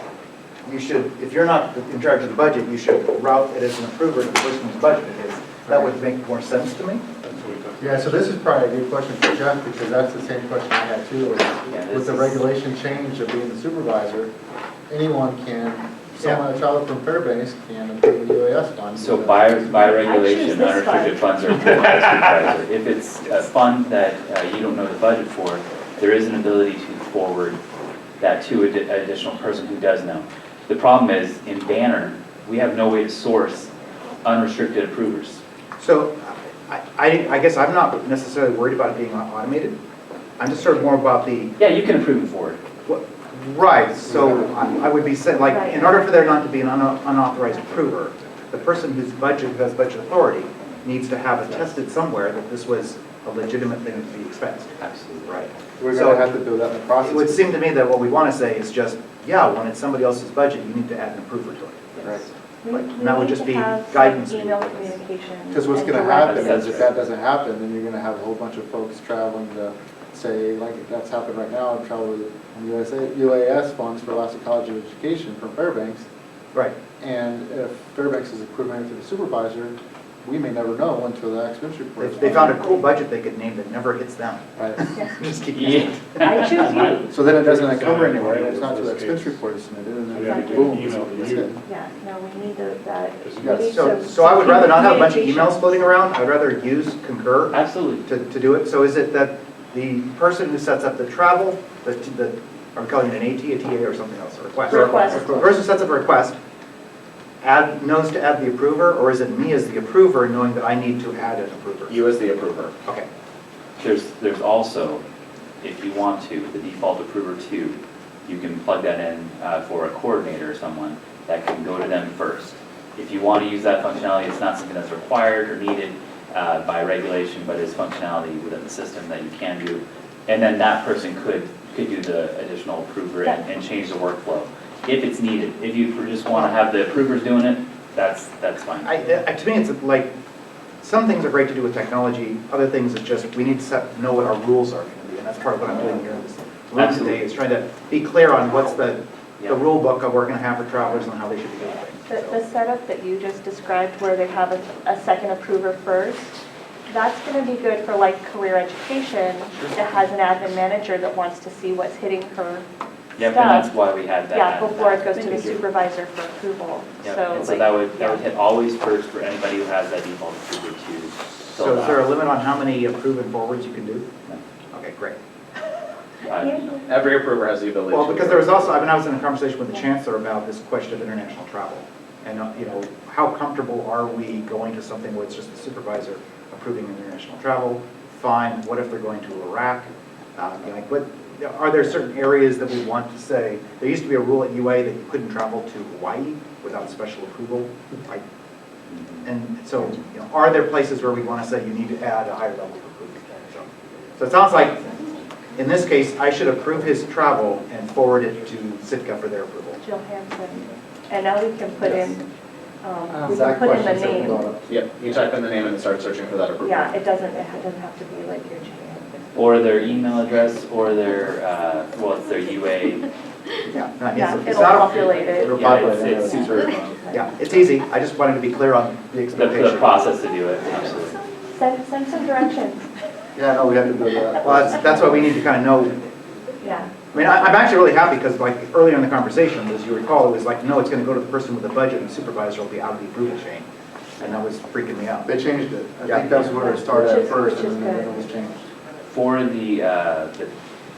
you should, if you're not in charge of the budget, you should route it as an approver to the person whose budget it is. That would make more sense to me. Yeah, so this is probably a good question for Jeff, because that's the same question I had too. With the regulation change of being the supervisor, anyone can, someone, a child from Fairbanks can approve a UAS fund. So by regulation, unrestricted funds are approved by the supervisor. If it's a fund that you don't know the budget for, there is an ability to forward that to an additional person who does know. The problem is, in Banner, we have no way to source unrestricted approvers. So I guess I'm not necessarily worried about it being automated. I'm just sort of more about the, Yeah, you can approve it forward. right, so I would be saying, like, in order for there not to be an unauthorized approver, the person who has budget authority needs to have attested somewhere that this was a legitimate thing to be expensed. Absolutely. Right. We're going to have to do that in the process. It would seem to me that what we want to say is just, yeah, when it's somebody else's budget, you need to add an approver to it. Right. And that would just be guidance. Email communication. Because what's going to happen is if that doesn't happen, then you're going to have a whole bunch of folks traveling to, say, like that's happened right now, travel with UAS funds for Alaska College of Education from Fairbanks. Right. And if Fairbanks is approving it to the supervisor, we may never know until the expense report. They found a cool budget they could name that never hits them. Right. Just keep using it. I choose you. So then it doesn't encumber anywhere, and it's not till the expense report is submitted, and then boom, it's in. Yeah, no, we need that. Yes. So I would rather not have a bunch of emails floating around, I'd rather use Concur Absolutely. to do it. So is it that the person who sets up the travel, are we calling it an AT, a TA, or something else, a request? Request. The person who sets up a request knows to add the approver, or is it me as the approver knowing that I need to add an approver? You as the approver. Okay. There's also, if you want to, the default approver 2, you can plug that in for a coordinator or someone that can go to them first. If you want to use that functionality, it's not something that's required or needed by regulation, but is functionality within the system that you can do. And then that person could do the additional approver and change the workflow if it's needed. If you just want to have the approvers doing it, that's fine. To me, it's like, some things are great to do with technology, other things is just, we need to know what our rules are going to be, and that's part of what I'm doing here in this room today, is trying to be clear on what's the rule book of we're going to have for travelers and how they should be doing things. The setup that you just described where they have a second approver first, that's going to be good for like career education that has an admin manager that wants to see what's hitting her Yeah, and stuff. that's why we had that. Yeah, before it goes to the supervisor for approval. Yep, So, and so like, that would yeah. hit always first for anybody who has that default approver 2. So is there a limit on how many approve and forwards you can do? No. Okay, great. Every approver has the ability Well, to. because there was also, I mean, I was in a conversation with the chancellor about this question of international travel. And, how comfortable are we going to something where it's just the supervisor approving international travel? Fine, what if they're going to Iraq? Are there certain areas that we want to say, there used to be a rule at UA that you couldn't travel to Hawaii without special approval. And so, are there places where we want to say you need to add a higher level of approval? So it sounds like, in this case, I should approve his travel and forward it to Sitka for their approval. Jill Hansen. And now we can put in, we can Zach put in the questions that we name. brought up. Yep, you type in the name and start searching for that approval. Yeah, it doesn't have to be like your Jill Hansen. Or their email address, or their, it's their UA. Yeah, it'll populate it. It'll Yeah, populate it's it. super, Yeah, it's easy. I just wanted to be clear on the expectation. the process to do it, absolutely. Send some directions. Yeah, no, we have to do that. Well, that's why we need to kind of know. Yeah. I mean, I'm actually really happy because like earlier in the conversation, as you recall, it was like, no, it's going to go to the person with the budget and the supervisor will be out of the approval chain. And that was freaking me out. They changed it. I Yeah. think that's where it started Which at is- first, which is and then good. it was changed. For the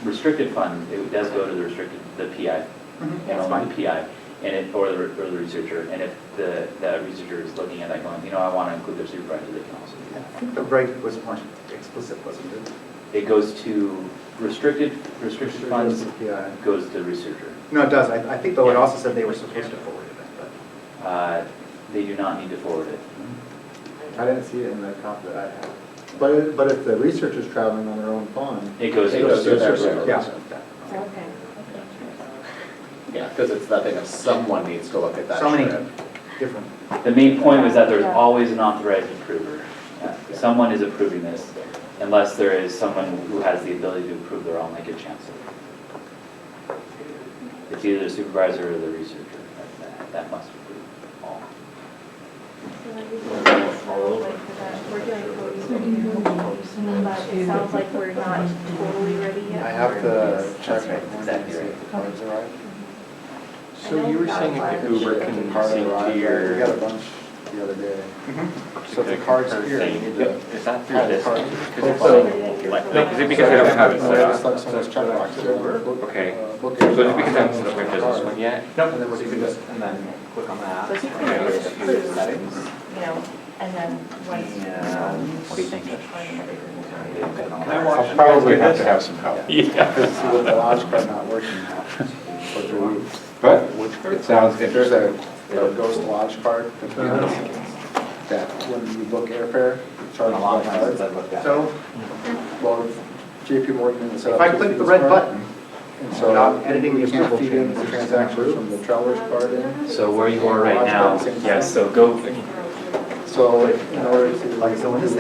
restricted fund, it does go to the PI, That's fine. the PI, or the researcher. And if the researcher is looking at that going, I want to include their supervisor, they can also do I that. think the reg was more explicit, wasn't it? It goes to restricted funds, Yeah. goes to the researcher. No, it does. I think though it also said they were supposed to forward it, but. They do not need to forward it. I didn't see it in the copy that I had. But if the researcher's traveling on their own fund. It goes to goes to the their supervisor. Yeah. Okay. Yeah, because it's that thing of someone needs to look at that So many trip. different. The main point was that there's always an authorized approver. Someone is approving this, unless there is someone who has the ability to approve their own, like a chancellor. It's either the supervisor or the researcher that must approve all. We're doing but it sounds like we're not totally ready yet. I have to check That's right, it exactly and see right. if the cards arrive. So you were saying if the Uber If the can card sync arrived, to We your, got a bunch the other day. So if the card's here, you need to. Is that through add the this? card. Is it because I don't have it set Just up? like someone's check box. Okay. Book So it. just because I haven't set up where it does this one yet? And then what you can just, And then click on that. So if you can just approve, and then once. What do you think? I'll probably have to have some help. Yeah. because with the launch card not working now for 3 weeks. But it sounds There's interesting. a ghost launch card that when you book airfare, you charge A a lot lot of times since I looked at it. So Well, JP Morgan has set if up. I to click feed the this red card, button, and so without editing the you can't approval feed chain, in the it's just transactions approved. from the traveler's card in. So where you are right now, yes, so go, So in order to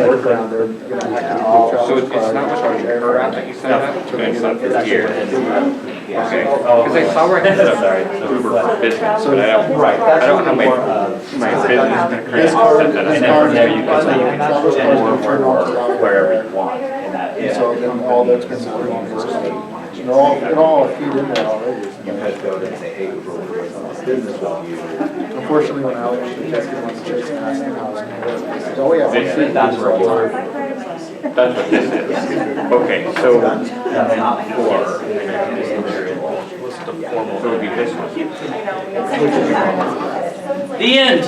work around, they're gonna have to do So it's not much of a air route that you set up? It's not for here. Okay, because I saw where I set up Uber for business, but I don't have my business This credit card, set that this up. card, there you can travel change card, turn on to wherever you want in that. And so then all the expenses are reimbursed. And they're all feed in there already. You can go to say, hey, Uber, what's business with you? Unfortunately, when Alex wants to chase ask them how it's gonna work, oh yeah. That's where you are. That's what this is. Okay, so, That's not for. so it would be this one. The end.